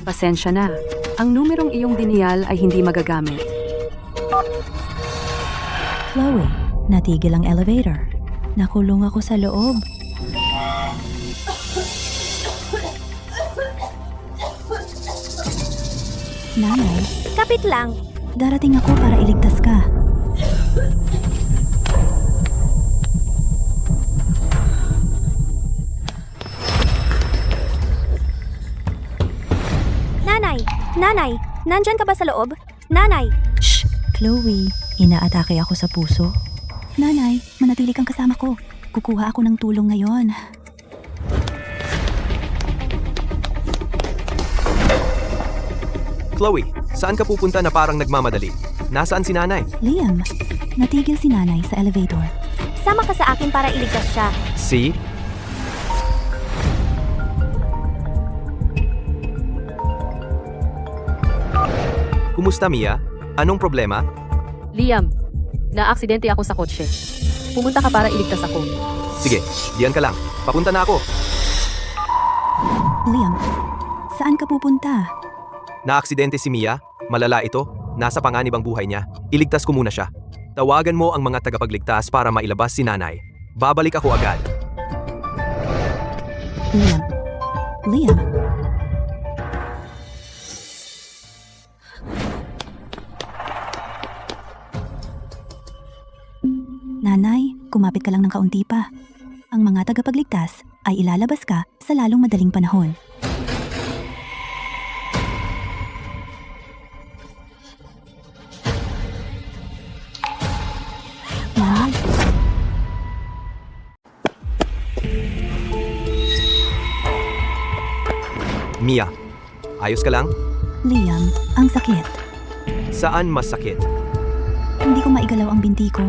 Pasensya na. Ang numerong iyong diniyal ay hindi magagamit. Chloe, natigil ang elevator. Nakulong ako sa loob. Nanay, Kapit lang. darating ako para iligtas ka. Nanay! Nanay! Nandyan ka ba sa loob? Nanay! Shh! Chloe, inaatake ako sa puso. Nanay, manatili kang kasama ko. Kukuha ako ng tulong ngayon. Chloe, saan ka pupunta na parang nagmamadali? Nasaan si nanay? Liam, natigil si nanay sa elevator. Sama ka sa akin para iligtas siya. Si? Kumusta, Mia? Anong problema? Liam, naaksidente ako sa kotse. Pumunta ka para iligtas ako. Sige, diyan ka lang. Papunta na ako. Liam, saan ka pupunta? Naaksidente si Mia. Malala ito. Nasa panganib ang buhay niya. Iligtas ko muna siya. Tawagan mo ang mga tagapagligtas para mailabas si nanay. Babalik ako agad. Liam. Liam. Nanay, kumapit ka lang ng kaunti pa. Ang mga tagapagligtas ay ilalabas ka sa lalong madaling panahon. Nanay, Mia, ayos ka lang? Liam, ang sakit. Saan mas sakit? Hindi ko maigalaw ang binti ko.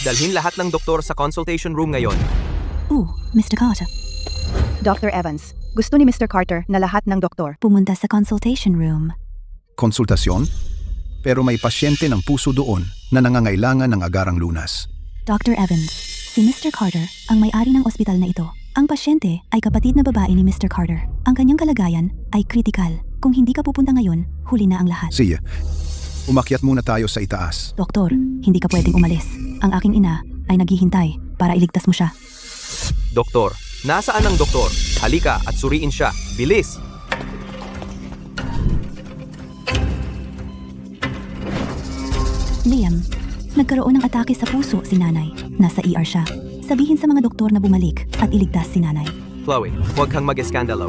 Dalhin lahat ng doktor sa consultation room ngayon. Mr. Carter, Dr. Evans, gusto ni Mr. Carter na lahat ng doktor. pumunta sa consultation room. Konsultasyon? Pero may pasyente ng puso doon na nangangailangan ng agarang lunas. Dr. Evans, si Mr. Carter ang may-ari ng ospital na ito. Ang pasyente ay kapatid na babae ni Mr. Carter. Ang kanyang kalagayan ay kritikal. Kung hindi ka pupunta ngayon, huli na ang lahat. Sige, umakyat muna tayo sa itaas. Doktor, hindi ka pwedeng umalis. Ang aking ina ay naghihintay para iligtas mo siya. Doktor, nasaan ang doktor? Halika at suriin siya. Bilis! Liam, nagkaroon ng atake sa puso si nanay. Nasa ER siya. Sabihin sa mga doktor na bumalik at iligtas si nanay. Chloe, huwag kang mag-eskandalo.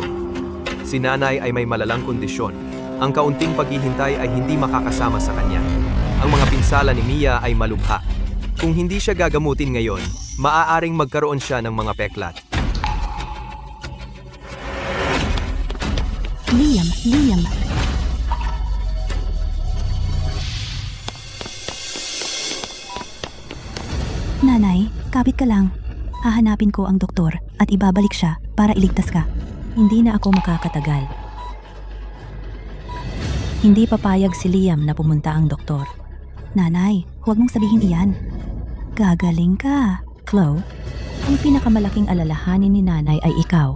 Si nanay ay may malalang kondisyon. Ang kaunting paghihintay ay hindi makakasama sa kanya. Ang mga pinsala ni Mia ay malubha. Kung hindi siya gagamutin ngayon, maaaring magkaroon siya ng mga peklat. Liam. Nanay, kapit ka lang. Hahanapin ko ang doktor at ibabalik siya para iligtas ka. Hindi na ako makakatagal. Hindi papayag si Liam na pumunta ang doktor. Nanay, huwag mong sabihin iyan. Gagaling ka. Chloe, ang pinakamalaking alalahanin ni nanay ay ikaw.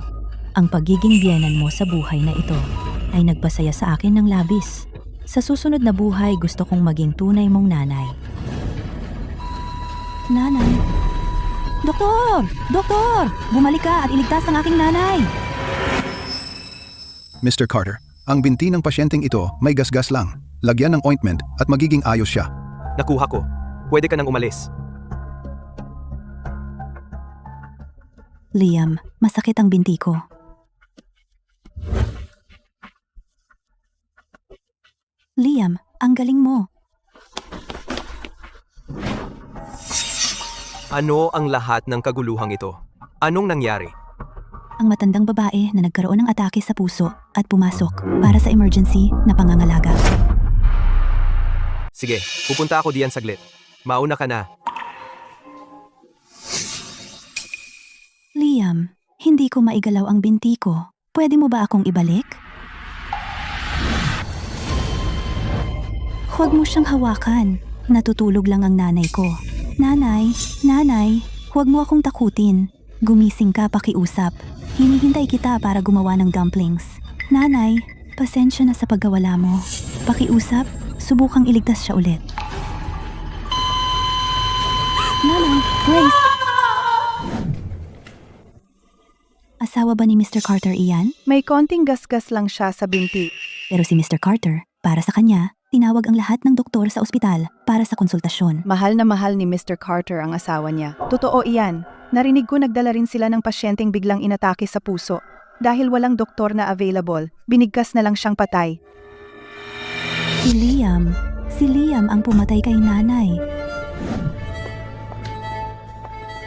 Ang pagiging biyenan mo sa buhay na ito ay nagpasaya sa akin ng labis. Sa susunod na buhay, gusto kong maging tunay mong nanay. Nanay. Doktor! Doktor! Bumalik ka at iligtas ang aking nanay. Mr. Carter, ang binti ng pasyenteng ito may gasgas lang. Lagyan ng ointment at magiging ayos siya. Nakuha ko. Pwede ka nang umalis. Liam, masakit ang binti ko. Liam, ang galing mo. Ano ang lahat ng kaguluhang ito? Anong nangyari? Ang matandang babae na nagkaroon ng atake sa puso at pumasok para sa emergency na pangangalaga. Sige, pupunta ako diyan saglit. Mauna ka na. Liam, Hindi ko maigalaw ang binti ko. Pwede mo ba akong ibalik? Huwag mo siyang hawakan. Natutulog lang ang nanay ko. Nanay, nanay, huwag mo akong takutin. Gumising ka, pakiusap. Hinihintay kita para gumawa ng dumplings. Nanay, pasensya na sa pagkawala mo. Pakiusap, subukang iligtas siya ulit. Nanay, Grace! Asawa ba ni Mr. Carter iyan? May konting gasgas lang siya sa binti. Pero si Mr. Carter, para sa kanya, tinawag ang lahat ng doktor sa ospital para sa konsultasyon. Mahal na mahal ni Mr. Carter ang asawa niya. Totoo iyan. Narinig ko nagdala rin sila ng pasyenteng biglang inatake sa puso. Dahil walang doktor na available, binigkas na lang siyang patay. Si Liam ang pumatay kay nanay.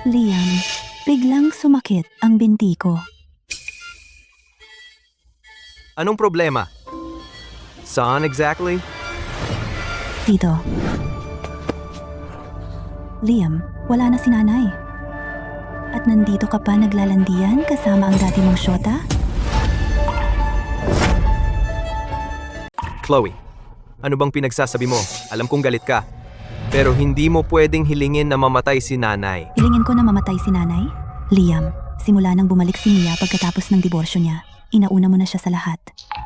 Liam, biglang sumakit ang binti ko. Anong problema? Saan exactly? Tito. Liam, wala na si nanay. At nandito ka pa naglalandian kasama ang dati mong syota? Chloe, ano bang pinagsasabi mo? Alam kong galit ka. Pero hindi mo pwedeng hilingin na mamatay si nanay. Hilingin ko na mamatay si nanay? Liam, simula nang bumalik si Mia pagkatapos ng diborsyo niya, inauna mo na siya sa lahat.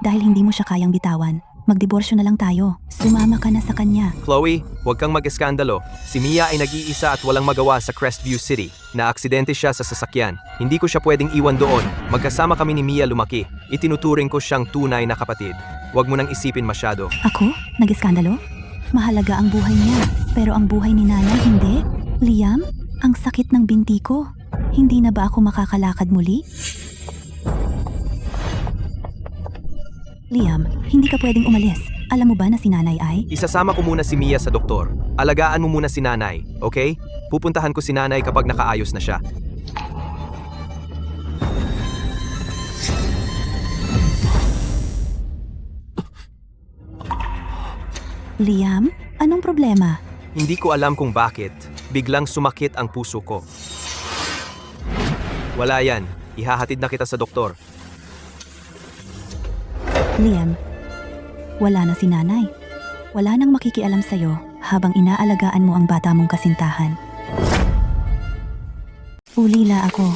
Dahil hindi mo siya kayang bitawan, magdiborsyo na lang tayo. Sumama ka na sa kanya. Chloe, huwag kang mag-eskandalo. Si Mia ay nag-iisa at walang magawa sa Crestview City. Naaksidente siya sa sasakyan. Hindi ko siya pwedeng iwan doon. Magkasama kami ni Mia lumaki. Itinuturing ko siyang tunay na kapatid. Huwag mo nang isipin masyado. Ako? Nag-iskandalo? Mahalaga ang buhay niya, pero ang buhay ni nanay hindi. Liam, ang sakit ng binti ko. Hindi na ba ako makakalakad muli? Liam, hindi ka pwedeng umalis. Alam mo ba na si nanay ay? Isasama ko muna si Mia sa doktor. Alagaan mo muna si nanay, okay? Pupuntahan ko si nanay kapag nakaayos na siya. Liam, anong problema? Hindi ko alam kung bakit. Biglang sumakit ang puso ko. Wala yan. Ihahatid na kita sa doktor. Liam, wala na si nanay. Wala nang makikialam sa'yo habang inaalagaan mo ang bata mong kasintahan. Ulila ako.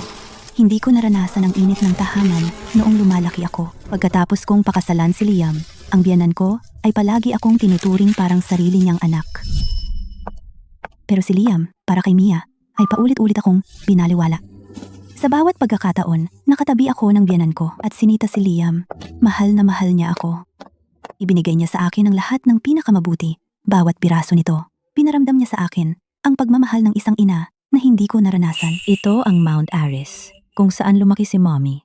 Hindi ko naranasan ang init ng tahanan noong lumalaki ako. Pagkatapos kong pakasalan si Liam, ang biyanan ko ay palagi akong tinuturing parang sarili niyang anak. Pero si Liam, para kay Mia, ay paulit-ulit akong binaliwala. Sa bawat pagkakataon, nakatabi ako ng biyanan ko at sinita si Liam. Mahal na mahal niya ako. Ibinigay niya sa akin ang lahat ng pinakamabuti, bawat piraso nito. Pinaramdam niya sa akin ang pagmamahal ng isang ina na hindi ko naranasan. Ito ang Mount Aris, kung saan lumaki si Mommy.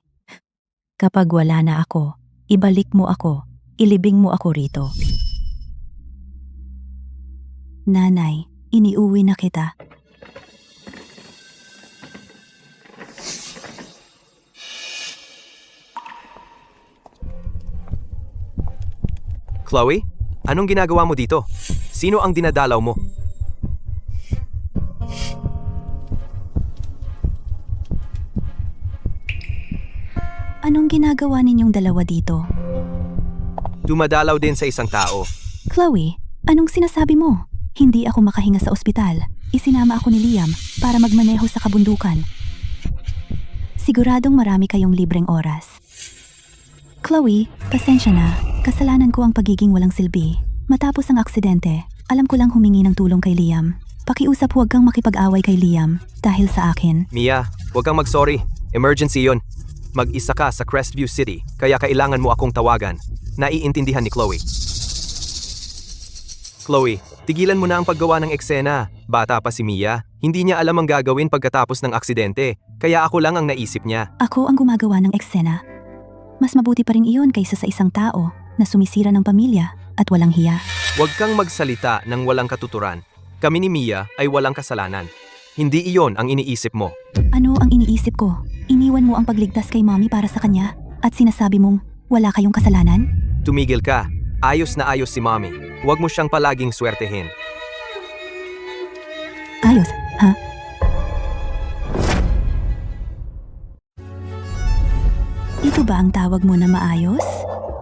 Kapag wala na ako, ibalik mo ako, ilibing mo ako rito. Nanay, iniuwi na kita. Chloe, anong ginagawa mo dito? Sino ang dinadalaw mo? Anong ginagawa ninyong dalawa dito? Dumadalaw din sa isang tao. Chloe, anong sinasabi mo? Hindi ako makahinga sa ospital. Isinama ako ni Liam para magmaneho sa kabundukan. Siguradong marami kayong libreng oras. Chloe, pasensya na. Kasalanan ko ang pagiging walang silbi. Matapos ang aksidente, alam ko lang humingi ng tulong kay Liam. Pakiusap, huwag kang makipag-away kay Liam dahil sa akin. Mia, huwag kang mag-sorry. Emergency yon. Mag-isa ka sa Crestview City, kaya kailangan mo akong tawagan. Naiintindihan ni Chloe. Chloe, tigilan mo na ang paggawa ng eksena. Bata pa si Mia. Hindi niya alam ang gagawin pagkatapos ng aksidente, kaya ako lang ang naisip niya. Ako ang gumagawa ng eksena. Mas mabuti pa rin iyon kaysa sa isang tao na sumisira ng pamilya at walang hiya. Huwag kang magsalita ng walang katuturan. Kami ni Mia ay walang kasalanan. Hindi iyon ang iniisip mo. Ano ang iniisip ko? Iniwan mo ang pagligtas kay Mommy para sa kanya at sinasabi mong wala kayong kasalanan? Tumigil ka. Ayos na ayos si Mommy. Huwag mo siyang palaging swertehin. Ayos, ha? Ito ba ang tawag mo na maayos?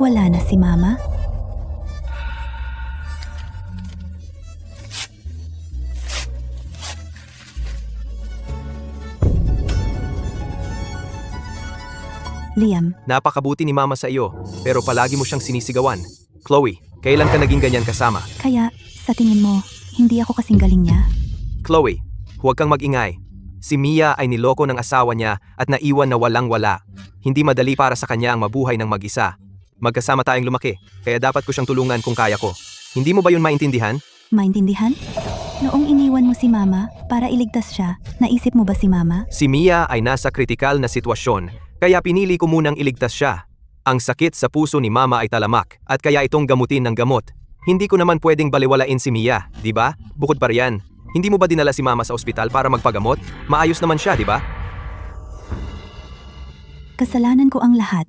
Wala na si Mama? Liam, Napakabuti ni Mama sa iyo, pero palagi mo siyang sinisigawan. Chloe, kailan ka naging ganyan kasama? kaya sa tingin mo, hindi ako kasing galing niya? Chloe, huwag kang magingay. Si Mia ay niloko ng asawa niya at naiwan na walang-wala. Hindi madali para sa kanya ang mabuhay ng mag-isa. Magkasama tayong lumaki, kaya dapat ko siyang tulungan kung kaya ko. Hindi mo ba yun maintindihan? Maintindihan? Noong iniwan mo si Mama para iligtas siya, naisip mo ba si Mama? Si Mia ay nasa kritikal na sitwasyon, kaya pinili ko munang iligtas siya. Ang sakit sa puso ni Mama ay talamak, at kaya itong gamutin ng gamot. Hindi ko naman pwedeng baliwalain si Mia, di ba? Bukod pa riyan, hindi mo ba dinala si Mama sa ospital para magpagamot? Maayos naman siya, di ba? Kasalanan ko ang lahat.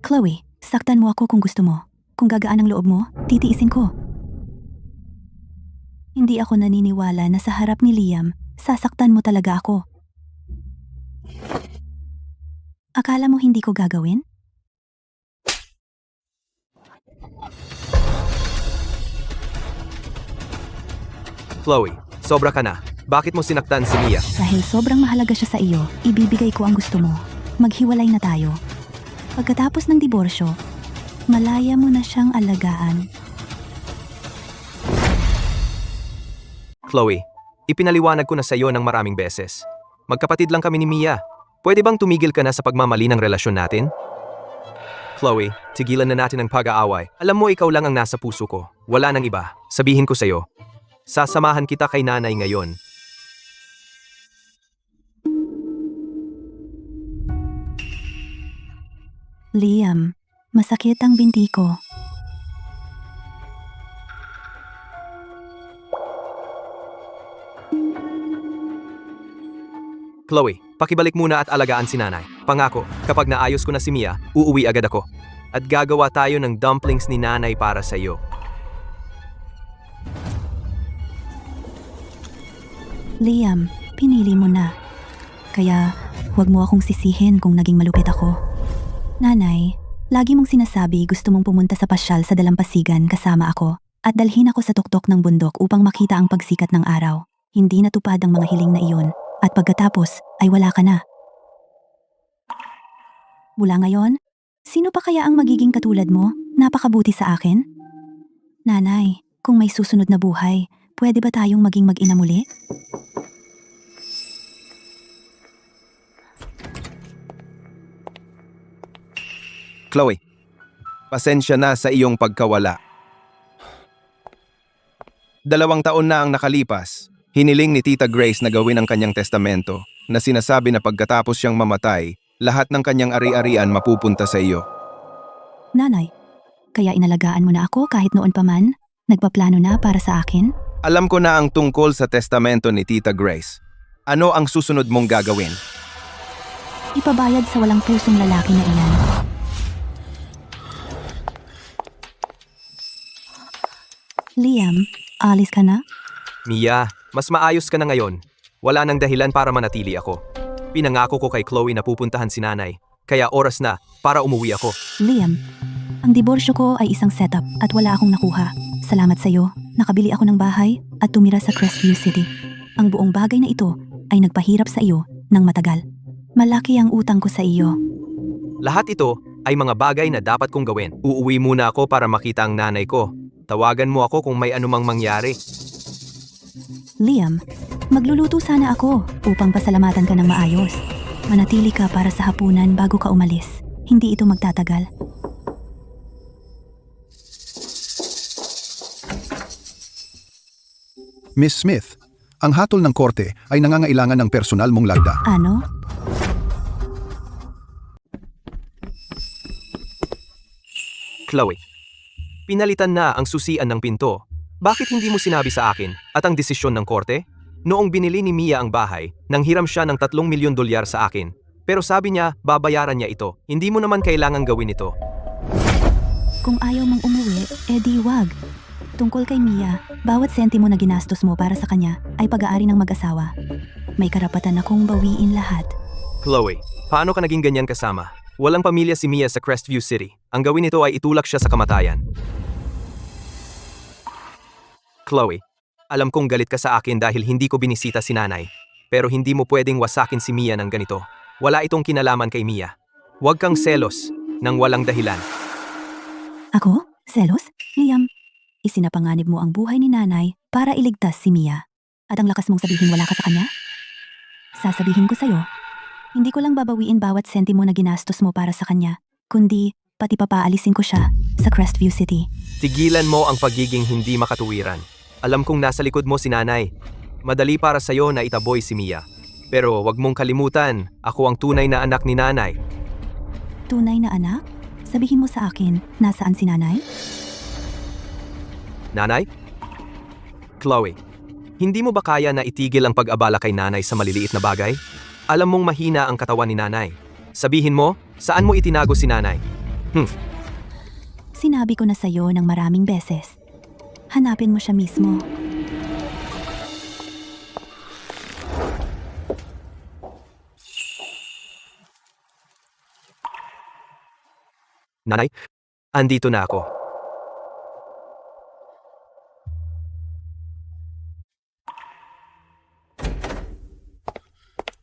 Chloe, saktan mo ako kung gusto mo. Kung gagaan ang loob mo, titiisin ko. Hindi ako naniniwala na sa harap ni Liam, sasaktan mo talaga ako. Akala mo hindi ko gagawin? Chloe, sobra ka na. Bakit mo sinaktan si Mia? Dahil sobrang mahalaga siya sa iyo, ibibigay ko ang gusto mo. Maghiwalay na tayo. Pagkatapos ng diborsyo, malaya mo na siyang alagaan. Chloe, ipinaliwanag ko na sa iyo ng maraming beses. Magkapatid lang kami ni Mia. Pwede bang tumigil ka na sa pagmamali ng relasyon natin? Chloe, tigilan na natin ang pag-aaway. Alam mo ikaw lang ang nasa puso ko. Wala nang iba. Sabihin ko sa iyo. Sasamahan kita kay nanay ngayon. Liam, masakit ang binti ko. Chloe, pakibalik muna at alagaan si nanay. Pangako, kapag naayos ko na si Mia, uuwi agad ako. At gagawa tayo ng dumplings ni nanay para sa iyo. Liam, pinili mo na. Kaya, huwag mo akong sisihin kung naging malupit ako. Nanay, lagi mong sinasabi gusto mong pumunta sa pasyal sa dalampasigan kasama ako at dalhin ako sa tuktok ng bundok upang makita ang pagsikat ng araw. Hindi natupad ang mga hiling na iyon at pagkatapos ay wala ka na. Mula ngayon, sino pa kaya ang magiging katulad mo? Napakabuti sa akin? Nanay, kung may susunod na buhay, pwede ba tayong maging mag-ina muli? Chloe, pasensya na sa iyong pagkawala. 2 taon na ang nakalipas. Hiniling ni Tita Grace na gawin ang kanyang testamento na sinasabi na pagkatapos siyang mamatay, lahat ng kanyang ari-arian mapupunta sa iyo. Nanay, kaya inalagaan mo na ako kahit noon pa man? Nagpaplano na para sa akin? Alam ko na ang tungkol sa testamento ni Tita Grace. Ano ang susunod mong gagawin? Ipabayad sa walang pusong lalaki na iyan. Liam, alis ka na? Mia, mas maayos ka na ngayon. Wala nang dahilan para manatili ako. Pinangako ko kay Chloe na pupuntahan si nanay. Kaya oras na para umuwi ako. Liam, ang diborsyo ko ay isang setup at wala akong nakuha. Salamat sa iyo, nakabili ako ng bahay at tumira sa Crestview City. Ang buong bagay na ito ay nagpahirap sa iyo ng matagal. Malaki ang utang ko sa iyo. Lahat ito ay mga bagay na dapat kong gawin. Uuwi muna ako para makita ang nanay ko. Tawagan mo ako kung may anumang mangyari. Liam, magluluto sana ako upang pasalamatan ka ng maayos. Manatili ka para sa hapunan bago ka umalis. Hindi ito magtatagal. Miss Smith, ang hatol ng korte ay nangangailangan ng personal mong lagda. Ano? Chloe, pinalitan na ang susian ng pinto. Bakit hindi mo sinabi sa akin at ang desisyon ng korte? Noong binili ni Mia ang bahay, nanghiram siya ng $3 milyon sa akin. Pero sabi niya, babayaran niya ito. Hindi mo naman kailangang gawin ito. Kung ayaw mong umuwi, edi wag. Tungkol kay Mia, bawat sentimo na ginastos mo para sa kanya ay pag-aari ng mag-asawa. May karapatan akong bawiin lahat. Chloe, paano ka naging ganyan kasama? Walang pamilya si Mia sa Crestview City. Ang gawin nito ay itulak siya sa kamatayan. Chloe, alam kong galit ka sa akin dahil hindi ko binisita si nanay. Pero hindi mo pwedeng wasakin si Mia ng ganito. Wala itong kinalaman kay Mia. Huwag kang selos nang walang dahilan. Ako? Selos? Liam, isinapanganib mo ang buhay ni nanay para iligtas si Mia. At ang lakas mong sabihin wala ka sa kanya? Sasabihin ko sa'yo, hindi ko lang babawiin bawat sentimo na ginastos mo para sa kanya, kundi pati papaalisin ko siya sa Crestview City. Tigilan mo ang pagiging hindi makatuwiran. Alam kong nasa likod mo si nanay. Madali para sa'yo na itaboy si Mia. Pero wag mong kalimutan, ako ang tunay na anak ni nanay. Tunay na anak? Sabihin mo sa akin, nasaan si nanay? Nanay? Chloe, hindi mo ba kaya na itigil ang pag-abala kay nanay sa maliliit na bagay? Alam mong mahina ang katawan ni nanay. Sabihin mo, saan mo itinago si nanay? Sinabi ko na sa'yo ng maraming beses. Hanapin mo siya mismo. Nanay, andito na ako.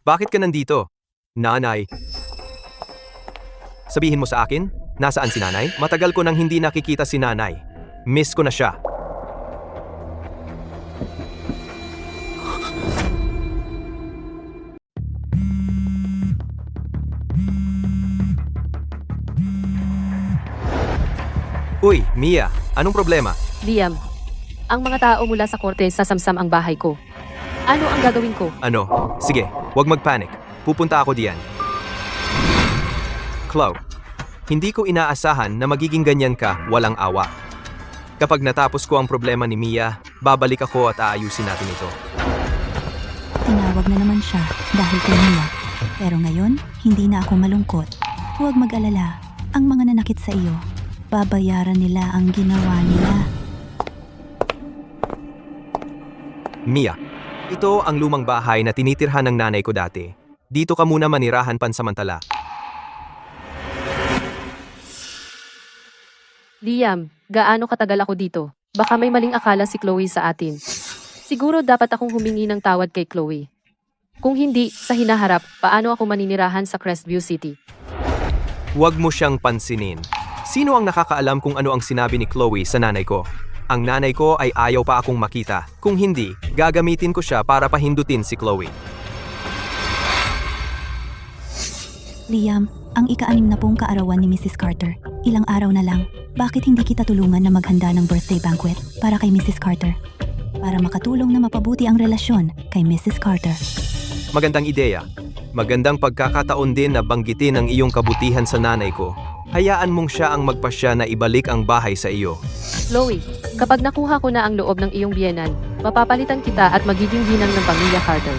Bakit ka nandito? Nanay. Sabihin mo sa akin, nasaan si nanay? Matagal ko nang hindi nakikita si nanay. Miss ko na siya. Uy, Mia, anong problema? Liam, ang mga tao mula sa korte sasamsam ang bahay ko. Ano ang gagawin ko? Ano? Sige, huwag mag-panic. Pupunta ako diyan. Chloe, hindi ko inaasahan na magiging ganyan ka, walang awa. Kapag natapos ko ang problema ni Mia, babalik ako at aayusin natin ito. Tinawag na naman siya dahil kay Mia. Pero ngayon, hindi na ako malungkot. Huwag mag-alala. Ang mga nanakit sa iyo, babayaran nila ang ginawa nila. Mia, ito ang lumang bahay na tinitirhan ng nanay ko dati. Dito ka muna manirahan pansamantala. Liam, gaano katagal ako dito? Baka may maling akala si Chloe sa atin. Siguro dapat akong humingi ng tawad kay Chloe. Kung hindi, sa hinaharap, paano ako maninirahan sa Crestview City? Huwag mo siyang pansinin. Sino ang nakakaalam kung ano ang sinabi ni Chloe sa nanay ko? Ang nanay ko ay ayaw pa akong makita. Kung hindi, gagamitin ko siya para pahindutin si Chloe. Liam, ang ika-60 kaarawan ni Mrs. Carter. Ilang araw na lang. Bakit hindi kita tulungan na maghanda ng birthday banquet para kay Mrs. Carter? Para makatulong na mapabuti ang relasyon kay Mrs. Carter. Magandang ideya. Magandang pagkakataon din na banggitin ang iyong kabutihan sa nanay ko. Hayaan mong siya ang magpasya na ibalik ang bahay sa iyo. Chloe, kapag nakuha ko na ang loob ng iyong biyenan, mapapalitan kita at magiging ginang ng pamilya Carter.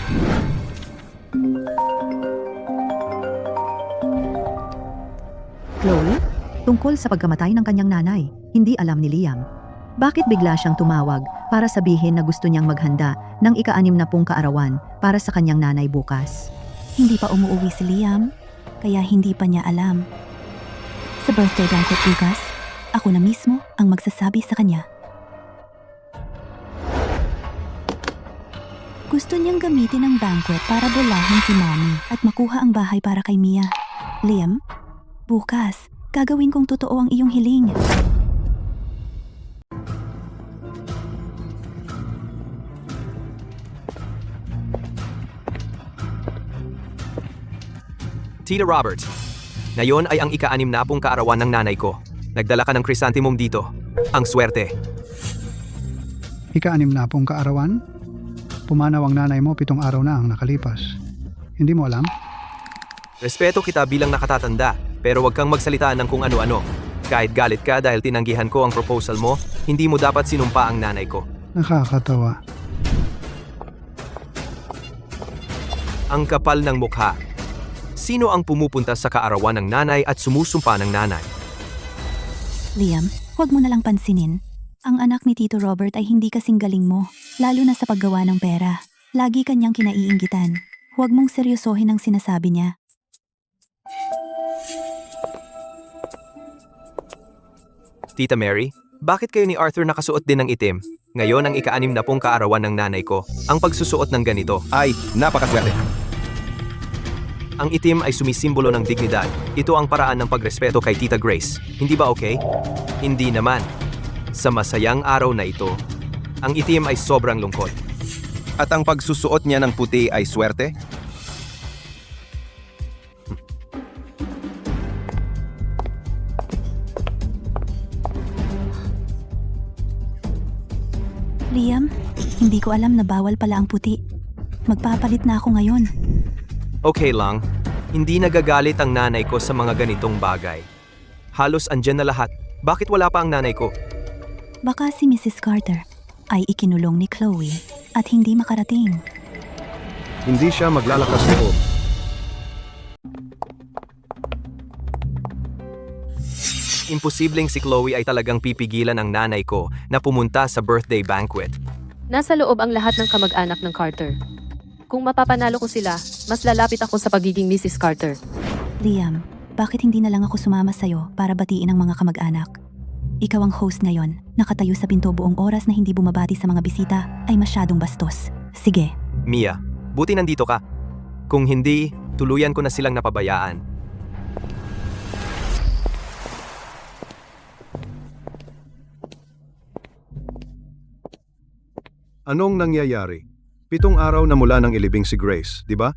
Chloe, tungkol sa pagkamatay ng kanyang nanay, hindi alam ni Liam. Bakit bigla siyang tumawag para sabihin na gusto niyang maghanda ng ika-60 kaarawan para sa kanyang nanay bukas? Hindi pa umuwi si Liam, kaya hindi pa niya alam. Sa birthday banquet bukas, ako na mismo ang magsasabi sa kanya. Gusto niyang gamitin ang banquet para bulahin si Mommy at makuha ang bahay para kay Mia. Liam, bukas, gagawin kong totoo ang iyong hiling. Tita Roberts, ngayon ay ang ika-60 kaarawan ng nanay ko. Nagdala ka ng chrysanthemum dito. Ang swerte. Ika-60 kaarawan? Pumanaw ang nanay mo 7 araw na ang nakalipas. Hindi mo alam? Respeto kita bilang nakatatanda, pero huwag kang magsalita ng kung ano-ano. Kahit galit ka dahil tinanggihan ko ang proposal mo, hindi mo dapat sinumpa ang nanay ko. Nakakatawa. Ang kapal ng mukha. Sino ang pumupunta sa kaarawan ng nanay at sumusumpa ng nanay? Liam, huwag mo nalang pansinin. Ang anak ni Tito Robert ay hindi kasing galing mo, lalo na sa paggawa ng pera. Lagi kanyang kinaiinggitan. Huwag mong seryosohin ang sinasabi niya. Tita Mary, bakit kayo ni Arthur nakasuot din ng itim? Ngayon ang ika-60 kaarawan ng nanay ko. Ang pagsusuot ng ganito. Ay, napakaswerte. Ang itim ay sumisimbolo ng dignidad. Ito ang paraan ng pagrespeto kay Tita Grace. Hindi ba okay? Hindi naman. Sa masayang araw na ito, ang itim ay sobrang lungkot. At ang pagsusuot niya ng puti ay swerte? Liam, hindi ko alam na bawal pala ang puti. Magpapalit na ako ngayon. Okay lang, hindi nagagalit ang nanay ko sa mga ganitong bagay. Halos andyan na lahat. Bakit wala pa ang nanay ko? Baka si Mrs. Carter ay ikinulong ni Chloe at hindi makarating. Hindi siya maglalakas loob. Imposibleng si Chloe ay talagang pipigilan ang nanay ko na pumunta sa birthday banquet. Nasa loob ang lahat ng kamag-anak ng Carter. Kung mapapanalo ko sila, mas lalapit ako sa pagiging Mrs. Carter. Liam, bakit hindi na lang ako sumama sa'yo para batiin ang mga kamag-anak? Ikaw ang host ngayon, nakatayo sa pinto buong oras na hindi bumabati sa mga bisita ay masyadong bastos. Sige. Mia, buti nandito ka. Kung hindi, tuluyan ko na silang napabayaan. Anong nangyayari? 7 araw na mula nang ilibing si Grace, di ba?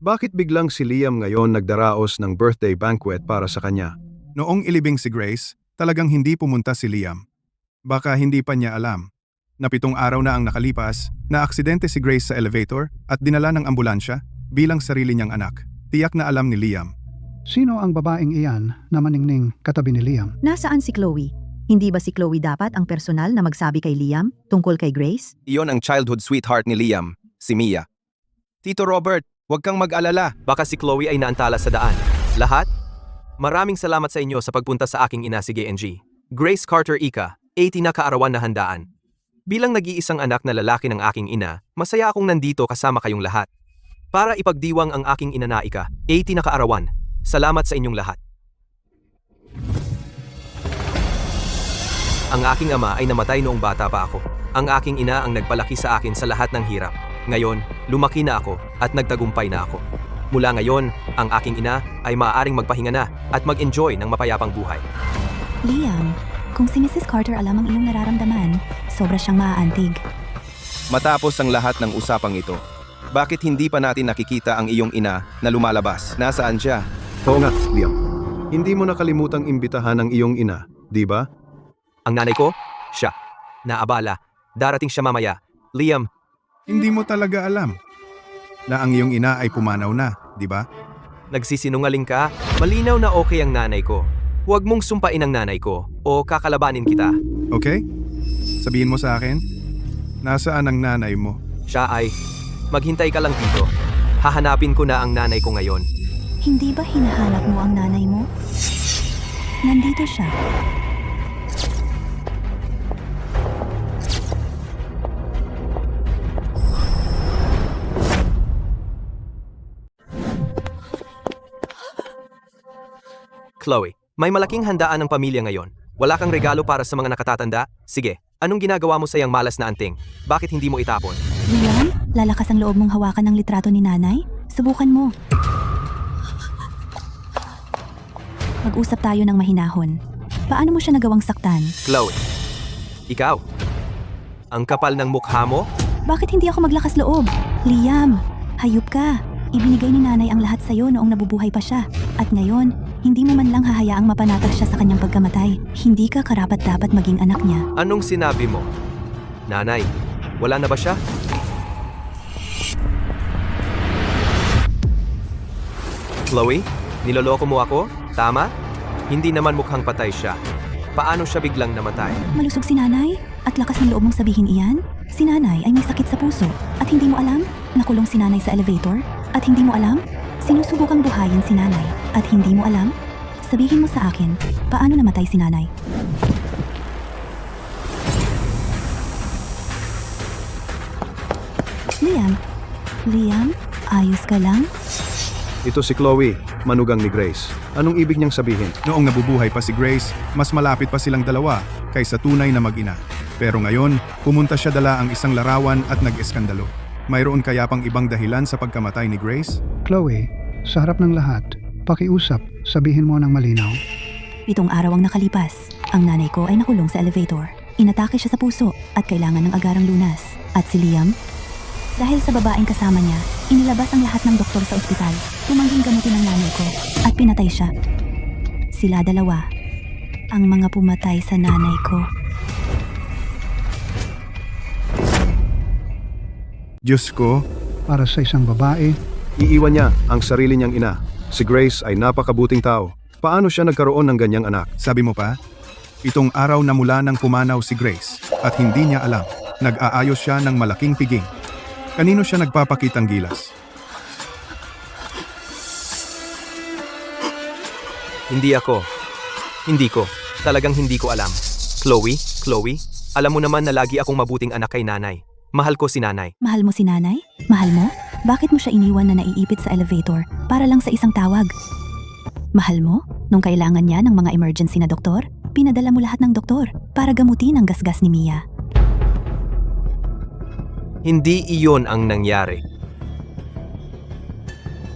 Bakit biglang si Liam ngayon nagdaraos ng birthday banquet para sa kanya? Noong ilibing si Grace, talagang hindi pumunta si Liam. Baka hindi pa niya alam na 7 araw na ang nakalipas na aksidente si Grace sa elevator at dinala ng ambulansya bilang sarili niyang anak. Tiyak na alam ni Liam. Sino ang babaeng iyan na maningning katabi ni Liam? Nasaan si Chloe? Hindi ba si Chloe dapat ang personal na magsabi kay Liam tungkol kay Grace? Iyon ang childhood sweetheart ni Liam, si Mia. Tito Robert, huwag kang mag-alala. Baka si Chloe ay naantala sa daan. Lahat? Maraming salamat sa inyo sa pagpunta sa aking ina si GNG. Grace Carter Ika, 80 na kaarawan na handaan. Bilang nag-iisang anak na lalaki ng aking ina, masaya akong nandito kasama kayong lahat. Para ipagdiwang ang aking ina na Ika, 80 na kaarawan. Salamat sa inyong lahat. Ang aking ama ay namatay noong bata pa ako. Ang aking ina ang nagpalaki sa akin sa lahat ng hirap. Ngayon, lumaki na ako at nagtagumpay na ako. Mula ngayon, ang aking ina ay maaaring magpahinga na at mag-enjoy ng mapayapang buhay. Liam, kung si Mrs. Carter alam ang iyong nararamdaman, sobra siyang maaantig. Matapos ang lahat ng usapang ito, bakit hindi pa natin nakikita ang iyong ina na lumalabas? Nasaan siya? Oo nga, Liam. Hindi mo nakalimutang imbitahan ang iyong ina, di ba? Ang nanay ko? Siya. Naabala. Darating siya mamaya. Liam, Hindi mo talaga alam na ang iyong ina ay pumanaw na, di ba? nagsisinungaling ka? Malinaw na okay ang nanay ko. Huwag mong sumpain ang nanay ko o kakalabanin kita. Okay? Sabihin mo sa akin, nasaan ang nanay mo? Siya ay, maghintay ka lang dito. Hahanapin ko na ang nanay ko ngayon. Hindi ba hinahanap mo ang nanay mo? Nandito siya. Chloe, may malaking handaan ng pamilya ngayon. Wala kang regalo para sa mga nakatatanda? Sige, anong ginagawa mo sa iyang malas na anting? Bakit hindi mo itapon? Liam, lalakas ang loob mong hawakan ng litrato ni nanay? Subukan mo. Mag-usap tayo ng mahinahon. Paano mo siya nagawang saktan? Chloe, ikaw? Ang kapal ng mukha mo? Bakit hindi ako maglakas loob? Liam, hayop ka. Ibinigay ni nanay ang lahat sa'yo noong nabubuhay pa siya. At ngayon, hindi mo man lang hahayaang mapanatag siya sa kanyang pagkamatay. Hindi ka karapat-dapat maging anak niya. Anong sinabi mo? Nanay, wala na ba siya? Chloe, niloloko mo ako? Tama? Hindi naman mukhang patay siya. Paano siya biglang namatay? Malusog si nanay? At lakas ng loob mong sabihin iyan? Si nanay ay may sakit sa puso. At hindi mo alam? Nakulong si nanay sa elevator? At hindi mo alam? Sinusubukang buhayin si nanay. At hindi mo alam? Sabihin mo sa akin, paano namatay si nanay? Liam? Liam? Ayos ka lang? Ito si Chloe. manugang ni Grace. Anong ibig niyang sabihin? Noong nabubuhay pa si Grace, mas malapit pa silang dalawa kaysa tunay na mag-ina. Pero ngayon, pumunta siya dala ang isang larawan at nag-eskandalo. Mayroon kaya pang ibang dahilan sa pagkamatay ni Grace? Chloe, sa harap ng lahat, pakiusap, sabihin mo ng malinaw. 7 araw ang nakalipas. Ang nanay ko ay nakulong sa elevator. Inatake siya sa puso at kailangan ng agarang lunas. At si Liam? Dahil sa babaeng kasama niya, inilabas ang lahat ng doktor sa ospital. Tumangging gamutin ang nanay ko at pinatay siya. Sila dalawa, ang mga pumatay sa nanay ko. Diyos ko, Para sa isang babae, Iiwan niya ang sarili niyang ina. Si Grace ay napakabuting tao. Paano siya nagkaroon ng ganyang anak? sabi mo pa? 7 araw na mula nang pumanaw si Grace at hindi niya alam. Nag-aayos siya ng malaking piging. Kanino siya nagpapakitang gilas? Hindi ako. Hindi ko. Talagang hindi ko alam. Chloe, alam mo naman na lagi akong mabuting anak kay nanay. Mahal ko si nanay. Mahal mo si nanay? Mahal mo? Bakit mo siya iniwan na naiipit sa elevator para lang sa isang tawag? Mahal mo? Nung kailangan niya ng mga emergency na doktor, pinadala mo lahat ng doktor para gamutin ang gasgas ni Mia. Hindi iyon ang nangyari.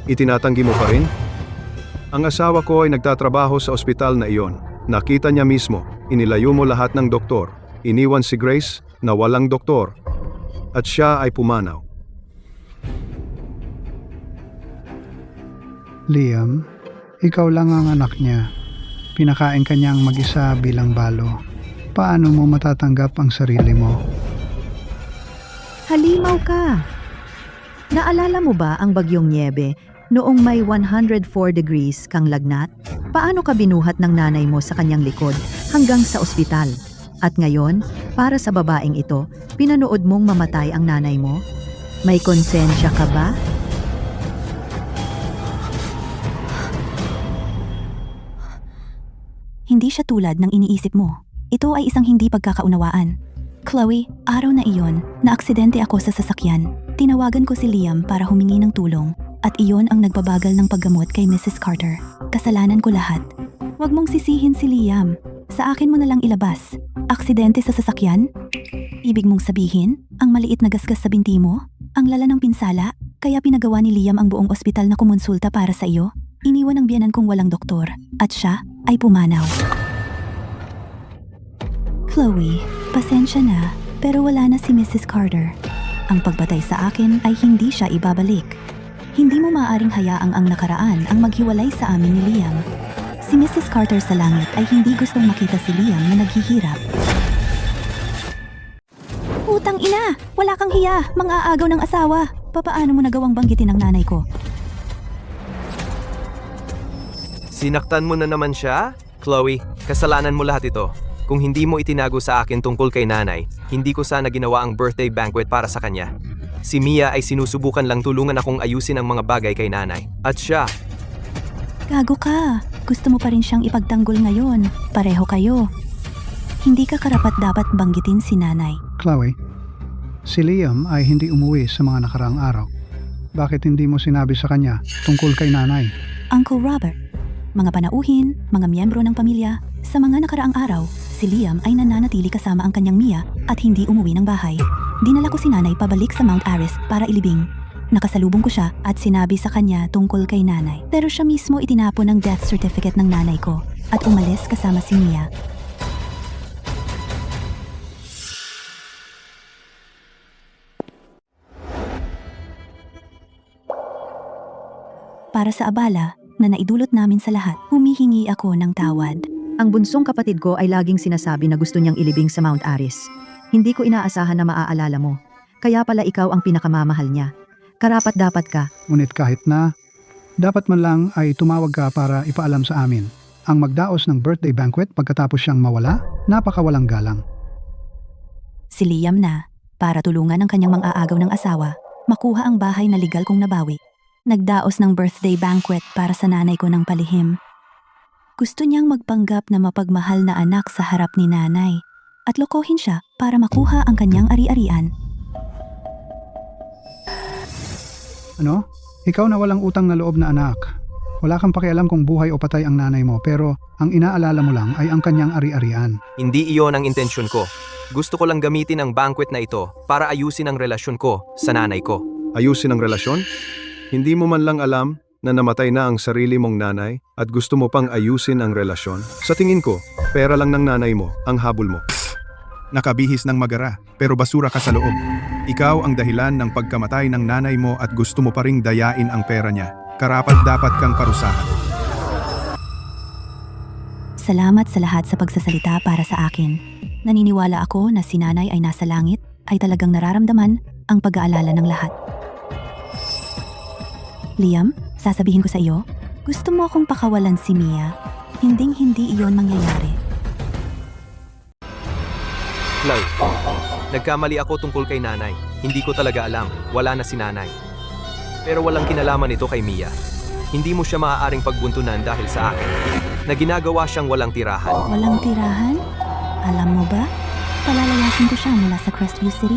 Itinatanggi mo pa rin? Ang asawa ko ay nagtatrabaho sa ospital na iyon. Nakita niya mismo, inilayo mo lahat ng doktor. Iniwan si Grace na walang doktor. At siya ay pumanaw. Liam, ikaw lang ang anak niya. Pinakain ka niyang mag-isa bilang balo. Paano mo matatanggap ang sarili mo? Halimaw ka! Naalala mo ba ang bagyong Niebe noong may 104 degrees kang lagnat? Paano ka binuhat ng nanay mo sa kanyang likod hanggang sa ospital? At ngayon, para sa babaeng ito, pinanood mong mamatay ang nanay mo? May konsensya ka ba? Hindi siya tulad ng iniisip mo. Ito ay isang hindi pagkakaunawaan. Chloe, araw na iyon, naaksidente ako sa sasakyan. Tinawagan ko si Liam para humingi ng tulong. At iyon ang nagbabagal ng paggamot kay Mrs. Carter. Kasalanan ko lahat. Huwag mong sisihin si Liam. Sa akin mo na lang ilabas. Aksidente sa sasakyan? Ibig mong sabihin, ang maliit na gasgas sa binti mo? Ang lala ng pinsala? Kaya pinagawa ni Liam ang buong ospital na kumonsulta para sa iyo? Iniwan ang biyanan kong walang doktor. At siya ay pumanaw. Chloe, pasensya na, pero wala na si Mrs. Carter. Ang pagbatay sa akin ay hindi siya ibabalik. Hindi mo maaaring hayaang ang nakaraan ang maghiwalay sa amin ni Liam. Si Mrs. Carter sa langit ay hindi gustong makita si Liam na naghihirap. Utang ina! Wala kang hiya! Mga aagaw ng asawa! Papaano mo nagawang banggitin ang nanay ko? Sinaktan mo na naman siya? Chloe, kasalanan mo lahat ito. Kung hindi mo itinago sa akin tungkol kay nanay, hindi ko sana ginawa ang birthday banquet para sa kanya. Si Mia ay sinusubukan lang tulungan akong ayusin ang mga bagay kay nanay. At siya, Gago ka! Gusto mo pa rin siyang ipagtanggol ngayon. Pareho kayo. Hindi ka karapat-dapat banggitin si nanay. Chloe, si Liam ay hindi umuwi sa mga nakaraang araw. Bakit hindi mo sinabi sa kanya tungkol kay nanay? Uncle Robert, mga panauhin, mga miyembro ng pamilya, sa mga nakaraang araw, si Liam ay nananatili kasama ang kanyang Mia at hindi umuwi ng bahay. Dinala ko si nanay pabalik sa Mount Aris para ilibing. Nakasalubong ko siya at sinabi sa kanya tungkol kay nanay. Pero siya mismo itinapon ang death certificate ng nanay ko at umalis kasama si Mia. Para sa abala na naidulot namin sa lahat, humihingi ako ng tawad. Ang bunsong kapatid ko ay laging sinasabi na gusto niyang ilibing sa Mount Aris. Hindi ko inaasahan na maaalala mo. Kaya pala ikaw ang pinakamamahal niya. Karapat-dapat ka. Ngunit kahit na, dapat man lang ay tumawag ka para ipaalam sa amin. Ang magdaos ng birthday banquet pagkatapos siyang mawala, napakawalang galang. Si Liam na, para tulungan ang kanyang mang-aagaw ng asawa, makuha ang bahay na legal kong nabawi. Nagdaos ng birthday banquet para sa nanay ko ng palihim. Gusto niyang magpanggap na mapagmahal na anak sa harap ni nanay at lokohin siya para makuha ang kanyang ari-arian. Ano? Ikaw na walang utang na loob na anak. Wala kang pakialam kung buhay o patay ang nanay mo, pero ang inaalala mo lang ay ang kanyang ari-arian. Hindi iyon ang intensyon ko. Gusto ko lang gamitin ang banquet na ito para ayusin ang relasyon ko sa nanay ko. Ayusin ang relasyon? Hindi mo man lang alam na namatay na ang sarili mong nanay at gusto mo pang ayusin ang relasyon? Sa tingin ko, pera lang ng nanay mo ang habol mo. Nakabihis ng magara, pero basura ka sa loob. Ikaw ang dahilan ng pagkamatay ng nanay mo at gusto mo pa ring dayain ang pera niya. Karapat-dapat kang parusahan. Salamat sa lahat sa pagsasalita para sa akin. Naniniwala ako na si nanay ay nasa langit, ay talagang nararamdaman ang pag-aalala ng lahat. Liam, sasabihin ko sa iyo, gusto mo akong pakawalan si Mia. Hinding-hindi iyon mangyayari. Chloe, nagkamali ako tungkol kay nanay. Hindi ko talaga alam. Wala na si nanay. Pero walang kinalaman ito kay Mia. Hindi mo siya maaaring pagbuntunan dahil sa akin, na ginagawa siyang walang tirahan. Walang tirahan? Alam mo ba? Palalayasin ko siya mula sa Crestview City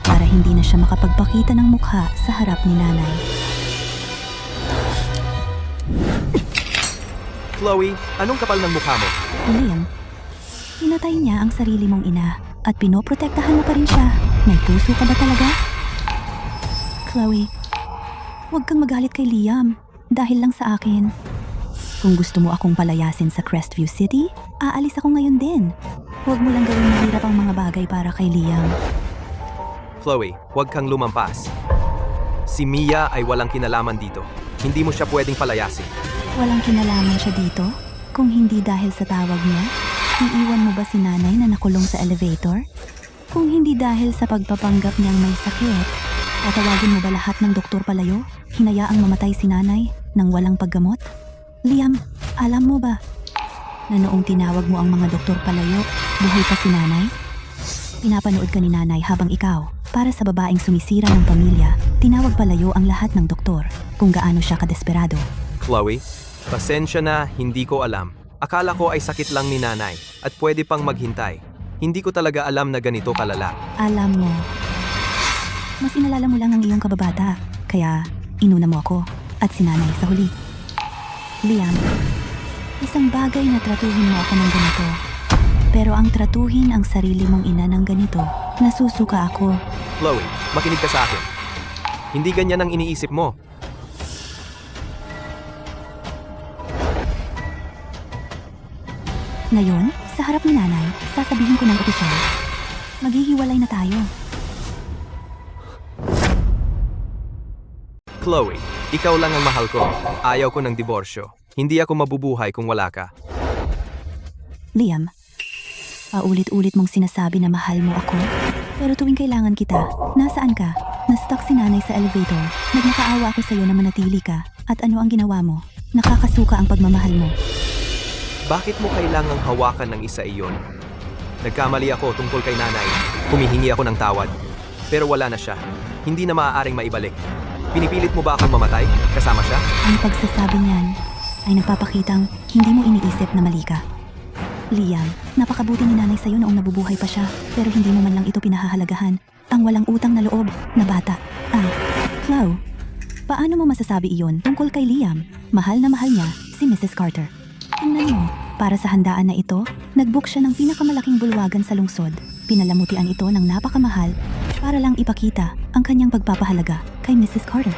para hindi na siya makapagpakita ng mukha sa harap ni nanay. Chloe, anong kapal ng mukha mo? Liam, pinatay niya ang sarili mong ina at pinoprotektahan mo pa rin siya. May puso ka ba talaga? Chloe, huwag kang magalit kay Liam dahil lang sa akin. Kung gusto mo akong palayasin sa Crestview City, aalis ako ngayon din. Huwag mo lang gawin mahirap ang mga bagay para kay Liam. Chloe, huwag kang lumampas. Si Mia ay walang kinalaman dito. Hindi mo siya pwedeng palayasin. Walang kinalaman siya dito? Kung hindi dahil sa tawag niya, iiwan mo ba si nanay na nakulong sa elevator? Kung hindi dahil sa pagpapanggap niyang may sakit, tatawagin mo ba lahat ng doktor palayo? Hinayaang mamatay si nanay nang walang paggamot? Liam, alam mo ba na noong tinawag mo ang mga doktor palayo, buhay pa si nanay? Pinapanood ka ni nanay habang ikaw, para sa babaeng sumisira ng pamilya, tinawag palayo ang lahat ng doktor kung gaano siya kadesperado. Chloe, pasensya na, hindi ko alam. Akala ko ay sakit lang ni nanay at pwede pang maghintay. Hindi ko talaga alam na ganito kalala. Alam mo, mas inalala mo lang ang iyong kababata, kaya inuna mo ako at si nanay sa huli. Liam, isang bagay na tratuhin mo ako ng ganito. Pero ang tratuhin ang sarili mong ina ng ganito, nasusuka ako. Chloe, makinig ka sa akin. Hindi ganyan ang iniisip mo. Ngayon, sa harap ni nanay, sasabihin ko ng opisyal, maghihiwalay na tayo. Chloe, ikaw lang ang mahal ko. Ayaw ko ng diborsyo. Hindi ako mabubuhay kung wala ka. Liam, paulit-ulit mong sinasabi na mahal mo ako, pero tuwing kailangan kita, nasaan ka? Na-stuck si nanay sa elevator, nagmakaawa ako sa'yo na manatili ka, at ano ang ginawa mo? Nakakasuka ang pagmamahal mo. Bakit mo kailangang hawakan ng isa iyon? Nagkamali ako tungkol kay nanay. Humihingi ako ng tawad. Pero wala na siya. Hindi na maaaring maibalik. Pinipilit mo ba akong mamatay? Kasama siya? Ang pagsasabi niyan ay nagpapakitang hindi mo iniisip na mali ka. Liam, napakabuti ni nanay sa'yo noong nabubuhay pa siya, pero hindi mo man lang ito pinahahalagahan. Ang walang utang na loob na bata. Chloe, paano mo masasabi iyon tungkol kay Liam? Mahal na mahal niya si Mrs. Carter. Tingnan mo, para sa handaan na ito, nag-book siya ng pinakamalaking bulwagan sa lungsod. Pinalamutian ito ng napakamahal para lang ipakita ang kanyang pagpapahalaga kay Mrs. Carter.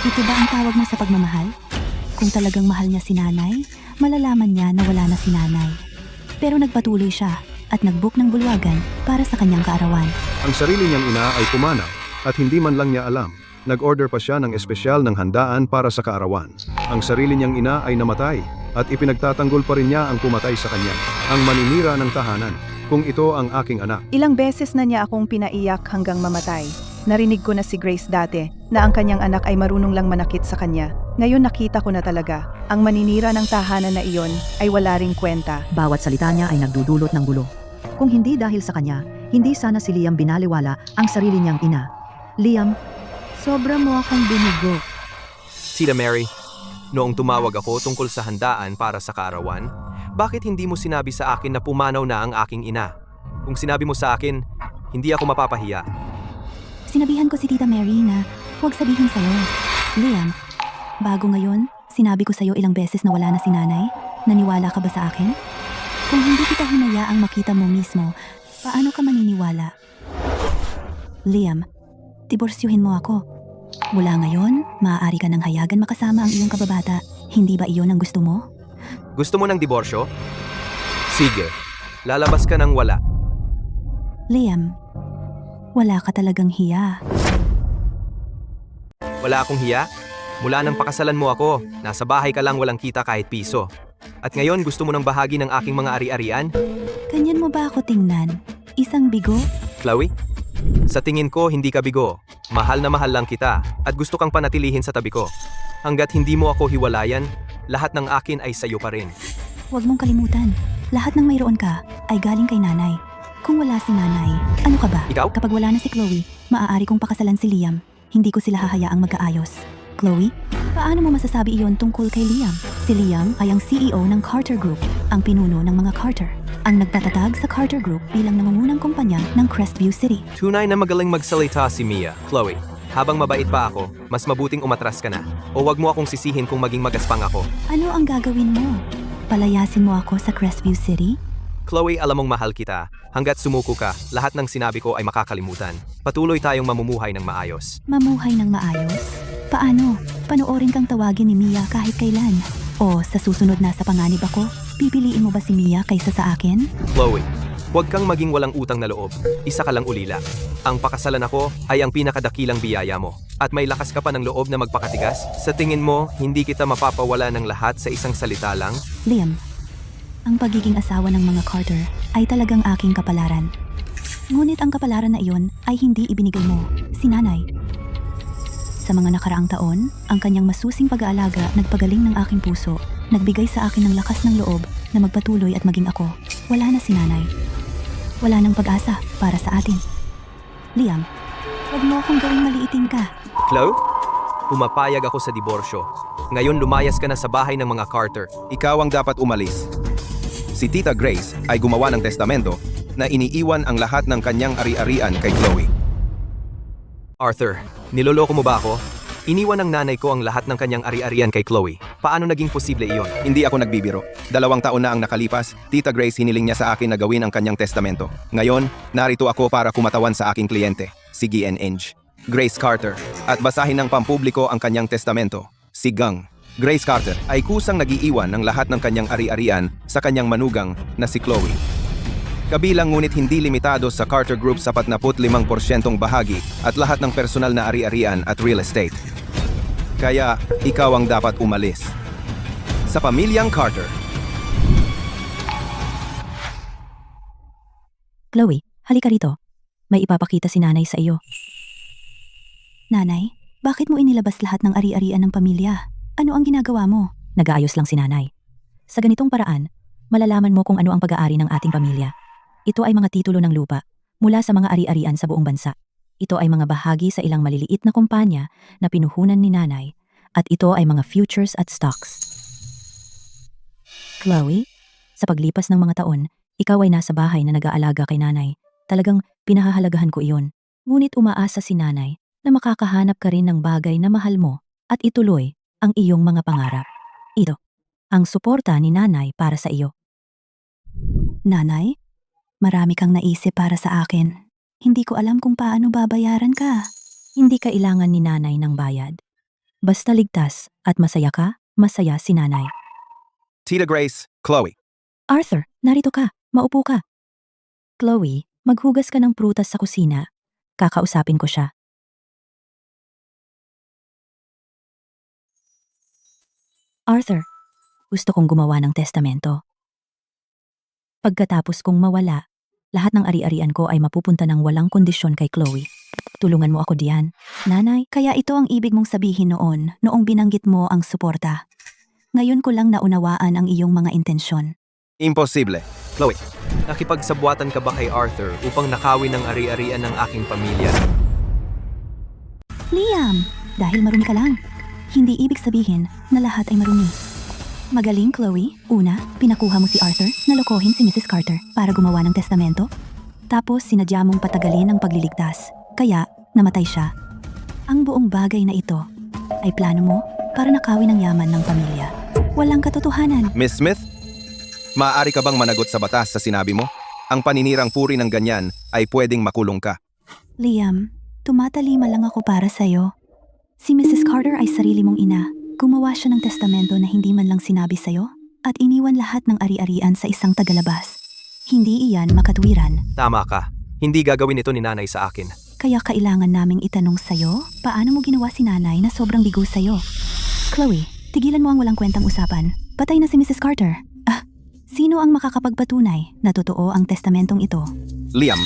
Ito ba ang tawag mo sa pagmamahal? Kung talagang mahal niya si nanay, malalaman niya na wala na si nanay. Pero nagpatuloy siya at nag-book ng bulwagan para sa kanyang kaarawan. Ang sarili niyang ina ay pumanaw at hindi man lang niya alam. Nag-order pa siya ng espesyal ng handaan para sa kaarawan. Ang sarili niyang ina ay namatay at ipinagtatanggol pa rin niya ang pumatay sa kanya, ang maninira ng tahanan, kung ito ang aking anak. Ilang beses na niya akong pinaiyak hanggang mamatay. Narinig ko na si Grace dati na ang kanyang anak ay marunong lang manakit sa kanya. Ngayon nakita ko na talaga, ang maninira ng tahanan na iyon ay wala ring kwenta. Bawat salita niya ay nagdudulot ng gulo. Kung hindi dahil sa kanya, hindi sana si Liam binaliwala ang sarili niyang ina. Liam, sobra mo akong binigo. Tita Mary, noong tumawag ako tungkol sa handaan para sa kaarawan, bakit hindi mo sinabi sa akin na pumanaw na ang aking ina? Kung sinabi mo sa akin, hindi ako mapapahiya. Sinabihan ko si Tita Mary na huwag sabihin sa'yo. Liam, bago ngayon, Sinabi ko sa'yo ilang beses na wala na si nanay. Naniwala ka ba sa akin? Kung hindi kita hinayaang makita mo mismo, paano ka maniniwala? Liam, diborsyuhin mo ako. Mula ngayon, maaari ka nang hayagan makasama ang iyong kababata. Hindi ba iyon ang gusto mo? Gusto mo ng diborsyo? Sige, lalabas ka ng wala. Liam, wala ka talagang hiya. Wala akong hiya? Mula nang pakasalan mo ako, nasa bahay ka lang walang kita kahit piso. At ngayon gusto mo ng bahagi ng aking mga ari-arian? Ganyan mo ba ako tingnan? Isang bigo? Chloe? Sa tingin ko, hindi ka bigo. Mahal na mahal lang kita at gusto kang panatilihin sa tabi ko. Hanggat hindi mo ako hiwalayan, lahat ng akin ay sayo pa rin. Huwag mong kalimutan, lahat ng mayroon ka ay galing kay nanay. Kung wala si nanay, ano ka ba? Ikaw? Kapag wala na si Chloe, maaari kong pakasalan si Liam. Hindi ko sila hahayaang magkaayos. Chloe, paano mo masasabi iyon tungkol kay Liam? Si Liam ay ang CEO ng Carter Group, ang pinuno ng mga Carter. Ang nagtatatag sa Carter Group bilang nangungunang kumpanya ng Crestview City. Tunay na magaling magsalita si Mia, Chloe. Habang mabait pa ako, mas mabuting umatras ka na. O wag mo akong sisihin kung maging magaspang ako. Ano ang gagawin mo? Palayasin mo ako sa Crestview City? Chloe, alam mong mahal kita. Hanggat sumuko ka, lahat ng sinabi ko ay makakalimutan. Patuloy tayong mamumuhay ng maayos. Mamuhay ng maayos? Paano? Panoorin kang tawagin ni Mia kahit kailan? O sa susunod na sa panganib ako, pipiliin mo ba si Mia kaysa sa akin? Chloe, huwag kang maging walang utang na loob. Isa ka lang ulila. Ang pakasalan ako ay ang pinakadakilang biyaya mo. At may lakas ka pa ng loob na magpakatigas? Sa tingin mo, hindi kita mapapawala ng lahat sa isang salita lang? Liam, ang pagiging asawa ng mga Carter ay talagang aking kapalaran. Ngunit ang kapalaran na iyon ay hindi ibinigay mo, si nanay. Sa mga nakaraang taon, ang kanyang masusing pag-aalaga nagpagaling ng aking puso, nagbigay sa akin ng lakas ng loob na magpatuloy at maging ako. Wala na si nanay. Wala nang pag-asa para sa atin. Liam, huwag mo akong gawing maliitin ka. Chloe, pumapayag ako sa diborsyo. Ngayon lumayas ka na sa bahay ng mga Carter. Ikaw ang dapat umalis. Si Tita Grace ay gumawa ng testamento na iniiwan ang lahat ng kanyang ari-arian kay Chloe. Arthur, niloloko mo ba ako? Iniwan ng nanay ko ang lahat ng kanyang ari-arian kay Chloe. Paano naging posible iyon? Hindi ako nagbibiro. 2 taon na ang nakalipas, Tita Grace hiniling niya sa akin na gawin ang kanyang testamento. Ngayon, narito ako para kumatawan sa aking kliyente, si G.N.Eng. Grace Carter, at basahin ng pampubliko ang kanyang testamento, si Gang. Grace Carter ay kusang nag-iiwan ng lahat ng kanyang ari-arian sa kanyang manugang na si Chloe. Kabilang ngunit hindi limitado sa Carter Group sa 45% bahagi at lahat ng personal na ari-arian at real estate. Kaya, ikaw ang dapat umalis. Sa pamilyang Carter. Chloe, halika rito. May ipapakita si nanay sa iyo. Nanay, bakit mo inilabas lahat ng ari-arian ng pamilya? Ano ang ginagawa mo? Nag-aayos lang si nanay. Sa ganitong paraan, malalaman mo kung ano ang pag-aari ng ating pamilya. Ito ay mga titulo ng lupa mula sa mga ari-arian sa buong bansa. Ito ay mga bahagi sa ilang maliliit na kumpanya na pinuhunan ni nanay at ito ay mga futures at stocks. Chloe, sa paglipas ng mga taon, ikaw ay nasa bahay na nag-aalaga kay nanay. Talagang pinahahalagahan ko iyon. Ngunit umaasa si nanay na makakahanap ka rin ng bagay na mahal mo at ituloy ang iyong mga pangarap. Ito, ang suporta ni nanay para sa iyo. Nanay, marami kang naisip para sa akin. Hindi ko alam kung paano babayaran ka. Hindi kailangan ni nanay ng bayad. Basta ligtas at masaya ka, masaya si nanay. Tita Grace, Chloe. Arthur, narito ka. Maupo ka. Chloe, maghugas ka ng prutas sa kusina. Kakausapin ko siya. Arthur, gusto kong gumawa ng testamento. Pagkatapos kong mawala, lahat ng ari-arian ko ay mapupunta ng walang kondisyon kay Chloe. Tulungan mo ako diyan. Nanay, kaya ito ang ibig mong sabihin noong binanggit mo ang suporta. Ngayon ko lang naunawaan ang iyong mga intensyon. Imposible. Chloe, nakipagsabwatan ka ba kay Arthur upang nakawin ang ari-arian ng aking pamilya? Liam, dahil marumi ka lang. Hindi ibig sabihin na lahat ay marumi. Magaling, Chloe. Una, pinakuha mo si Arthur na lokohin si Mrs. Carter para gumawa ng testamento. Tapos sinadya mong patagalin ang pagliligtas. Kaya, namatay siya. Ang buong bagay na ito ay plano mo para nakawin ang yaman ng pamilya. Walang katotohanan. Miss Smith, maaari ka bang managot sa batas sa sinabi mo? Ang paninirang puri ng ganyan ay pwedeng makulong ka. Liam, tumatalima lang ako para sa'yo. Si Mrs. Carter ay sarili mong ina. Gumawa siya ng testamento na hindi man lang sinabi sa'yo at iniwan lahat ng ari-arian sa isang tagalabas. Hindi iyan makatwiran. Tama ka. Hindi gagawin ito ni nanay sa akin. Kaya kailangan naming itanong sa'yo, paano mo ginawa si nanay na sobrang bigo sa'yo? Chloe, tigilan mo ang walang kwentang usapan. Patay na si Mrs. Carter. Sino ang makakapagpatunay na totoo ang testamentong ito? Liam,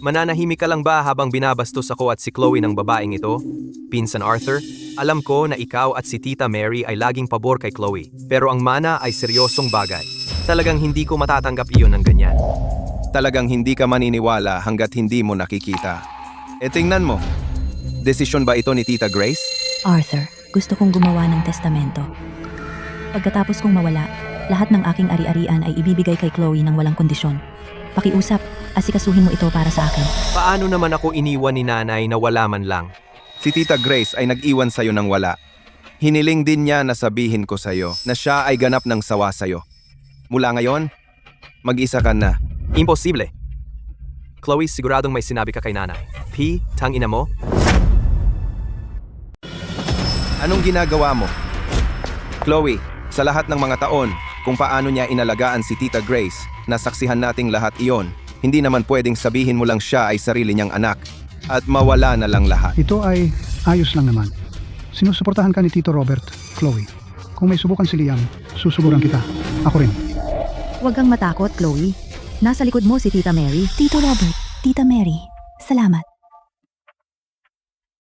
Mananahimik ka lang ba habang binabastos ako at si Chloe ng babaeng ito? Pinsan Arthur, alam ko na ikaw at si Tita Mary ay laging pabor kay Chloe, pero ang mana ay seryosong bagay. Talagang hindi ko matatanggap iyon ng ganyan. talagang hindi ka maniniwala hanggat hindi mo nakikita. E tingnan mo, desisyon ba ito ni Tita Grace? Arthur, gusto kong gumawa ng testamento. Pagkatapos kong mawala, lahat ng aking ari-arian ay ibibigay kay Chloe ng walang kondisyon. Pakiusap, asikasuhin mo ito para sa akin. Paano naman ako iniwan ni nanay na wala man lang? Si Tita Grace ay nag-iwan sa'yo ng wala. Hiniling din niya na sabihin ko sa'yo na siya ay ganap ng sawa sa'yo. Mula ngayon, mag-isa ka na. Imposible. Chloe, siguradong may sinabi ka kay nanay. P, tangina mo? Anong ginagawa mo? Chloe, sa lahat ng mga taon, kung paano niya inalagaan si Tita Grace, nasaksihan nating lahat iyon. Hindi naman pwedeng sabihin mo lang siya ay sarili niyang anak at mawala na lang lahat. Ito ay ayos lang naman. Sinusuportahan ka ni Tito Robert, Chloe. Kung may subukan si Liam, susuburan kita. Ako rin. Huwag kang matakot, Chloe. Nasa likod mo si Tita Mary. Tito Robert, Tita Mary, salamat.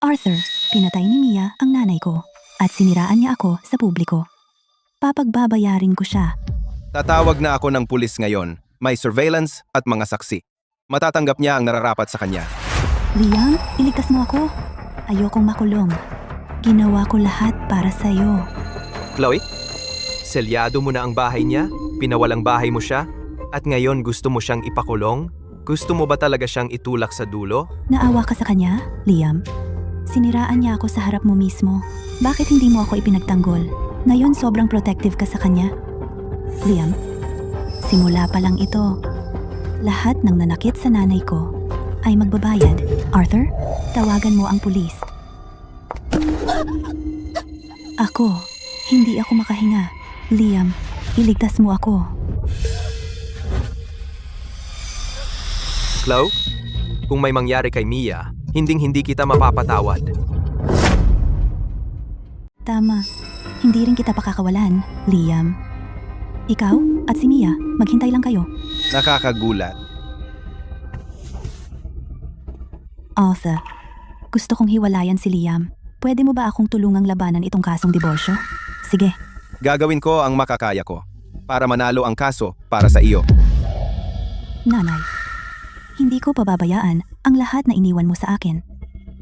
Arthur, pinatay ni Mia ang nanay ko at siniraan niya ako sa publiko. Papagbabayarin ko siya. Tatawag na ako ng pulis ngayon. May surveillance at mga saksi. Matatanggap niya ang nararapat sa kanya. Liam, iligtas mo ako. Ayokong makulong. Ginawa ko lahat para sa'yo. Chloe, selyado mo na ang bahay niya? Pinawalang bahay mo siya? At ngayon gusto mo siyang ipakulong? Gusto mo ba talaga siyang itulak sa dulo? Naawa ka sa kanya, Liam? Siniraan niya ako sa harap mo mismo. Bakit hindi mo ako ipinagtanggol? Ngayon sobrang protective ka sa kanya. Liam, simula pa lang ito. Lahat ng nanakit sa nanay ko ay magbabayad. Arthur, tawagan mo ang pulis. Ako, hindi ako makahinga. Liam, iligtas mo ako. Chloe, kung may mangyari kay Mia, hinding-hindi kita mapapatawad. Tama, hindi rin kita pakakawalan, Liam. Ikaw at si Mia, maghintay lang kayo. Nakakagulat. Arthur, gusto kong hiwalayan si Liam. Pwede mo ba akong tulungang labanan itong kasong diborsyo? Sige. Gagawin ko ang makakaya ko para manalo ang kaso para sa iyo. Nanay, hindi ko pababayaan ang lahat na iniwan mo sa akin.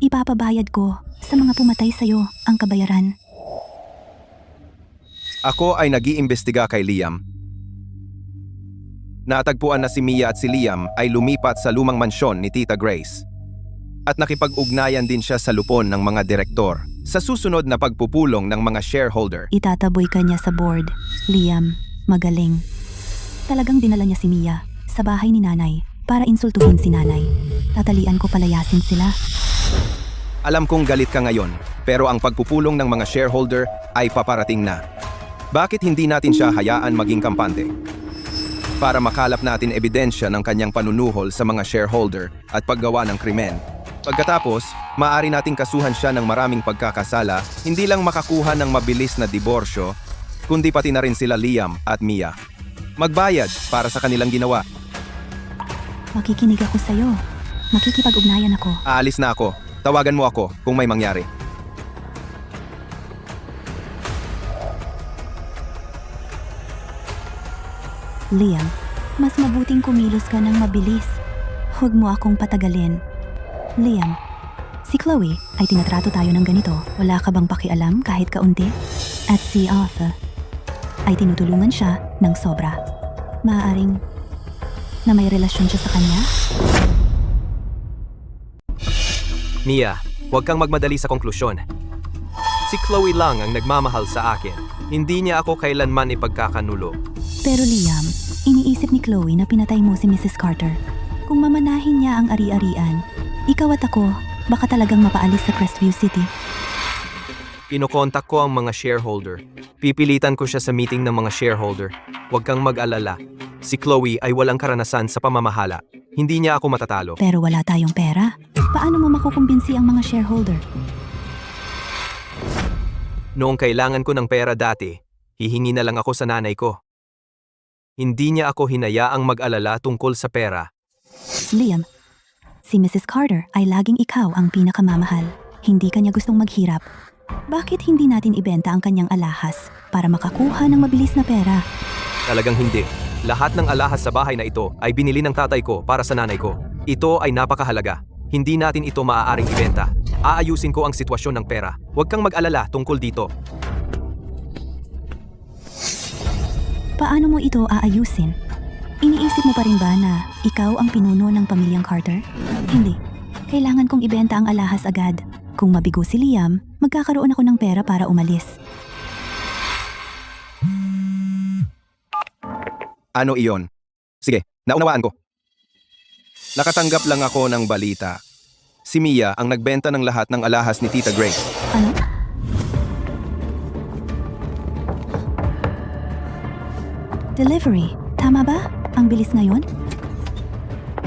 Ipapabayad ko sa mga pumatay sa'yo ang kabayaran. Ako ay nag-iimbestiga kay Liam. Natagpuan na si Mia at si Liam ay lumipat sa lumang mansyon ni Tita Grace. At nakipag-ugnayan din siya sa lupon ng mga direktor sa susunod na pagpupulong ng mga shareholder. Itataboy ka niya sa board. Liam, magaling. Talagang dinala niya si Mia sa bahay ni nanay para insultuhin si nanay. Tatalian ko palayasin sila. Alam kong galit ka ngayon, pero ang pagpupulong ng mga shareholder ay paparating na. Bakit hindi natin siya hayaan maging kampante? Para makalap natin ebidensya ng kanyang panunuhol sa mga shareholder at paggawa ng krimen. Pagkatapos, maaari nating kasuhan siya ng maraming pagkakasala, hindi lang makakuha ng mabilis na diborsyo, kundi pati na rin sila Liam at Mia. Magbayad para sa kanilang ginawa. Makikinig ako sa'yo. Makikipag-ugnayan ako. Aalis na ako. Tawagan mo ako kung may mangyari. Liam, mas mabuting kumilos ka ng mabilis. Huwag mo akong patagalin. Liam, si Chloe ay tinatrato tayo ng ganito. Wala ka bang pakialam kahit kaunti? At si Arthur ay tinutulungan siya ng sobra. Maaaring na may relasyon siya sa kanya? Mia, huwag kang magmadali sa konklusyon. Si Chloe lang ang nagmamahal sa akin. Hindi niya ako kailanman ipagkakanulo. Pero Liam, iniisip ni Chloe na pinatay mo si Mrs. Carter. Kung mamanahin niya ang ari-arian, ikaw at ako, baka talagang mapaalis sa Crestview City. Kinokontak ko ang mga shareholder. Pipilitan ko siya sa meeting ng mga shareholder. Huwag kang mag-alala. Si Chloe ay walang karanasan sa pamamahala. Hindi niya ako matatalo. Pero wala tayong pera. Paano mo makukumbinsi ang mga shareholder? Noong kailangan ko ng pera dati, hihingi na lang ako sa nanay ko. Hindi niya ako hinayaang mag-alala tungkol sa pera. Liam, si Mrs. Carter ay laging ikaw ang pinakamamahal. Hindi kanya gustong maghirap. Bakit hindi natin ibenta ang kanyang alahas para makakuha ng mabilis na pera? Talagang hindi. Lahat ng alahas sa bahay na ito ay binili ng tatay ko para sa nanay ko. Ito ay napakahalaga. Hindi natin ito maaaring ibenta. Aayusin ko ang sitwasyon ng pera. Huwag kang mag-alala tungkol dito. Paano mo ito aayusin? Iniisip mo pa rin ba na ikaw ang pinuno ng pamilyang Carter? Hindi. Kailangan kong ibenta ang alahas agad. Kung mabigo si Liam, magkakaroon ako ng pera para umalis. Ano iyon? Sige, naunawaan ko. Nakatanggap lang ako ng balita. Si Mia ang nagbenta ng lahat ng alahas ni Tita Grace. Ano? Delivery. Tama ba? Ang bilis ngayon?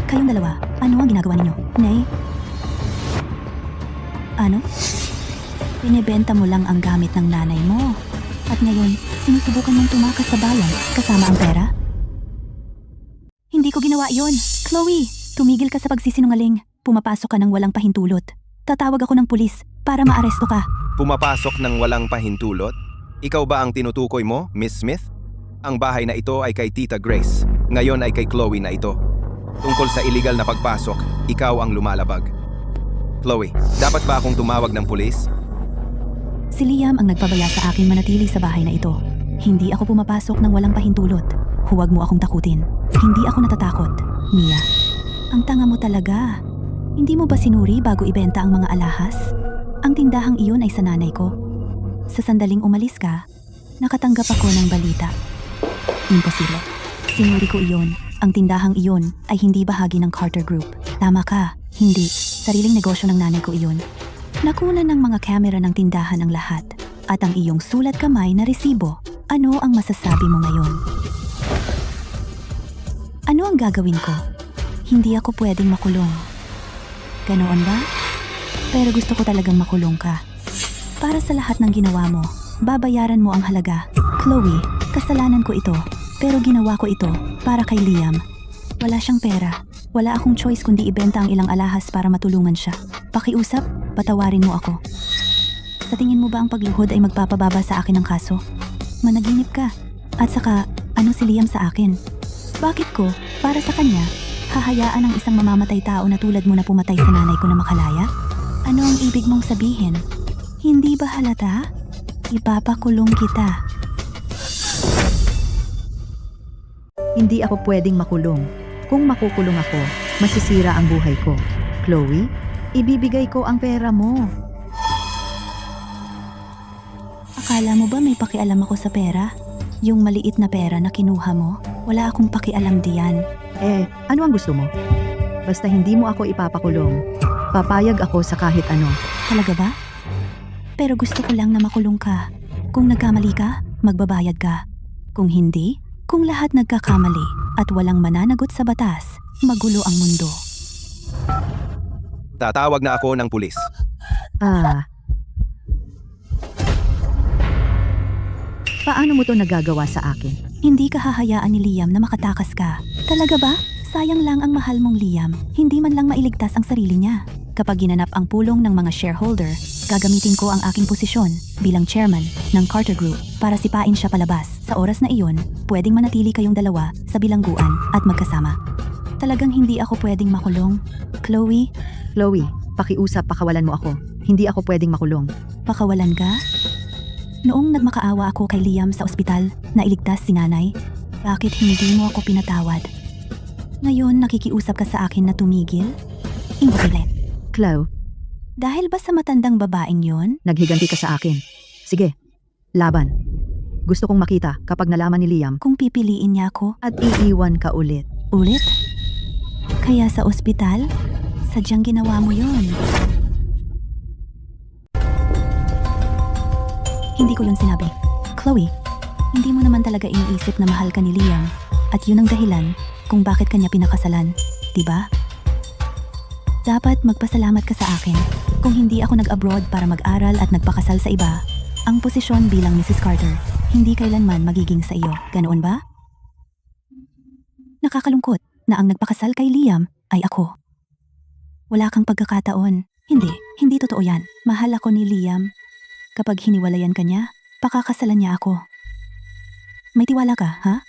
Kayong dalawa, ano ang ginagawa ninyo? Nay? Ano? Pinibenta mo lang ang gamit ng nanay mo. At ngayon, sinusubukan mong tumakas sa bayan kasama ang pera? Hindi ko ginawa yon. Chloe, tumigil ka sa pagsisinungaling. Pumapasok ka ng walang pahintulot. Tatawag ako ng pulis para maaresto ka. Pumapasok ng walang pahintulot? Ikaw ba ang tinutukoy mo, Miss Smith? Ang bahay na ito ay kay Tita Grace. Ngayon ay kay Chloe na ito. Tungkol sa illegal na pagpasok, ikaw ang lumalabag. Chloe, dapat ba akong tumawag ng pulis? Si Liam ang nagpabaya sa akin manatili sa bahay na ito. Hindi ako pumapasok ng walang pahintulot. Huwag mo akong takutin. Hindi ako natatakot. Mia, ang tanga mo talaga. Hindi mo ba sinuri bago ibenta ang mga alahas? Ang tindahang iyon ay sa nanay ko. Sa sandaling umalis ka, nakatanggap ako ng balita. Imposible. Sinuri ko iyon. Ang tindahang iyon ay hindi bahagi ng Carter Group. Tama ka. Hindi. Sariling negosyo ng nanay ko iyon. Nakunan ng mga kamera ng tindahan ang lahat. At ang iyong sulat kamay na resibo. Ano ang masasabi mo ngayon? Ano ang gagawin ko? Hindi ako pwedeng makulong. Ganoon ba? Pero gusto ko talagang makulong ka. Para sa lahat ng ginawa mo, babayaran mo ang halaga. Chloe, kasalanan ko ito. Pero ginawa ko ito para kay Liam. Wala siyang pera. Wala akong choice kundi ibenta ang ilang alahas para matulungan siya. Pakiusap, patawarin mo ako. Sa tingin mo ba ang pagluhod ay magpapababa sa akin ng kaso? Managinip ka. At saka, ano si Liam sa akin? Bakit ko, para sa kanya, hahayaan ang isang mamamatay tao na tulad mo na pumatay sa nanay ko na makalaya? Ano ang ibig mong sabihin? Hindi ba halata? Ipapakulong kita. Hindi ako pwedeng makulong. Kung makukulong ako, masisira ang buhay ko. Chloe, ibibigay ko ang pera mo. Akala mo ba may pakialam ako sa pera? Yung maliit na pera na kinuha mo, wala akong pakialam diyan. Ano ang gusto mo? Basta hindi mo ako ipapakulong. Papayag ako sa kahit ano. Talaga ba? Pero gusto ko lang na makulong ka. Kung nagkamali ka, magbabayad ka. Kung hindi, kung lahat nagkakamali at walang mananagot sa batas, magulo ang mundo. Tatawag na ako ng pulis. Paano mo to nagagawa sa akin? Hindi ka hahayaan ni Liam na makatakas ka. Talaga ba? Sayang lang ang mahal mong Liam. Hindi man lang mailigtas ang sarili niya. Kapag ginanap ang pulong ng mga shareholder, gagamitin ko ang aking posisyon bilang chairman ng Carter Group para sipain siya palabas. Sa oras na iyon, pwedeng manatili kayong dalawa sa bilangguan at magkasama. Talagang hindi ako pwedeng makulong. Chloe, pakiusap, pakawalan mo ako. Hindi ako pwedeng makulong. pakawalan ka? Noong nagmakaawa ako kay Liam sa ospital na iligtas si nanay, bakit hindi mo ako pinatawad? Ngayon nakikiusap ka sa akin na tumigil? Imposible. Chloe, Dahil ba sa matandang babaeng yon? naghiganti ka sa akin. Sige, laban. Gusto kong makita kapag nalaman ni Liam Kung pipiliin niya ako, at iiwan ka ulit. ulit? Kaya sa ospital? Sadyang ginawa mo yon. Hindi ko yun sinabi. Chloe, hindi mo naman talaga iniisip na mahal ka ni Liam at yun ang dahilan kung bakit kanya pinakasalan, diba? Dapat magpasalamat ka sa akin kung hindi ako nag-abroad para mag-aral at nagpakasal sa iba. Ang posisyon bilang Mrs. Carter, hindi kailanman magiging sa iyo. Ganoon ba? Nakakalungkot na ang nagpakasal kay Liam ay ako. Wala kang pagkakataon. Hindi totoo yan. Mahal ako ni Liam. Kapag hiniwalayan ka niya, pakakasalan niya ako. May tiwala ka, ha?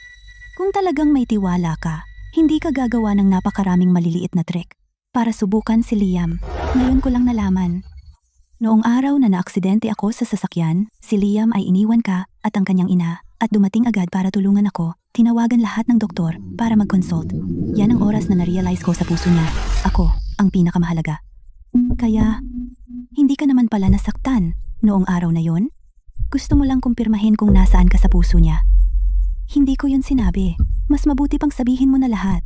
Kung talagang may tiwala ka, hindi ka gagawa ng napakaraming maliliit na trick para subukan si Liam. Ngayon ko lang nalaman. Noong araw na naaksidente ako sa sasakyan, si Liam ay iniwan ka at ang kanyang ina at dumating agad para tulungan ako. Tinawagan lahat ng doktor para mag-consult. Yan ang oras na na-realize ko sa puso niya. Ako ang pinakamahalaga. Kaya, hindi ka naman pala nasaktan noong araw na yon? Gusto mo lang kumpirmahin kung nasaan ka sa puso niya. Hindi ko yun sinabi. Mas mabuti pang sabihin mo na lahat.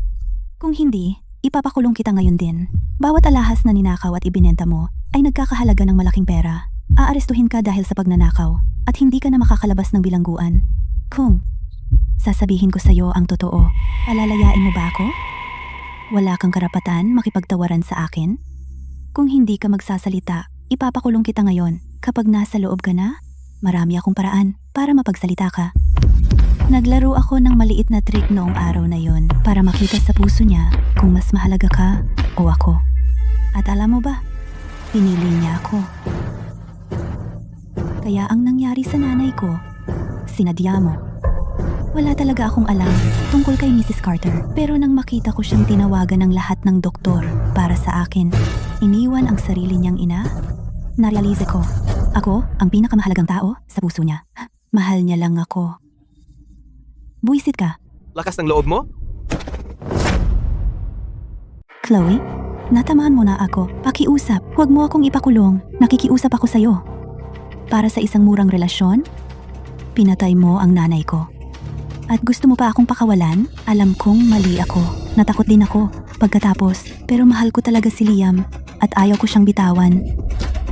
Kung hindi, ipapakulong kita ngayon din. Bawat alahas na ninakaw at ibinenta mo ay nagkakahalaga ng malaking pera. Aarestuhin ka dahil sa pagnanakaw at hindi ka na makakalabas ng bilangguan. Kung sasabihin ko sa'yo ang totoo, alalayain mo ba ako? Wala kang karapatan makipagtawaran sa akin? Kung hindi ka magsasalita, ipapakulong kita ngayon. Kapag nasa loob ka na, marami akong paraan para mapagsalita ka. Naglaro ako ng maliit na trick noong araw na yon para makita sa puso niya kung mas mahalaga ka o ako. At alam mo ba, pinili niya ako. Kaya ang nangyari sa nanay ko, sinadya mo. Wala talaga akong alam tungkol kay Mrs. Carter, pero nang makita ko siyang tinawagan ng lahat ng doktor para sa akin, iniwan ang sarili niyang ina, narealize ko, ako ang pinakamahalagang tao sa puso niya. Mahal niya lang ako. Buisit ka. Lakas ng loob mo? Chloe, natamaan mo na ako. Pakiusap, huwag mo akong ipakulong. Nakikiusap ako sa'yo. Para sa isang murang relasyon, pinatay mo ang nanay ko. At gusto mo pa akong pakawalan? Alam kong mali ako. Natakot din ako pagkatapos. Pero mahal ko talaga si Liam at ayaw ko siyang bitawan.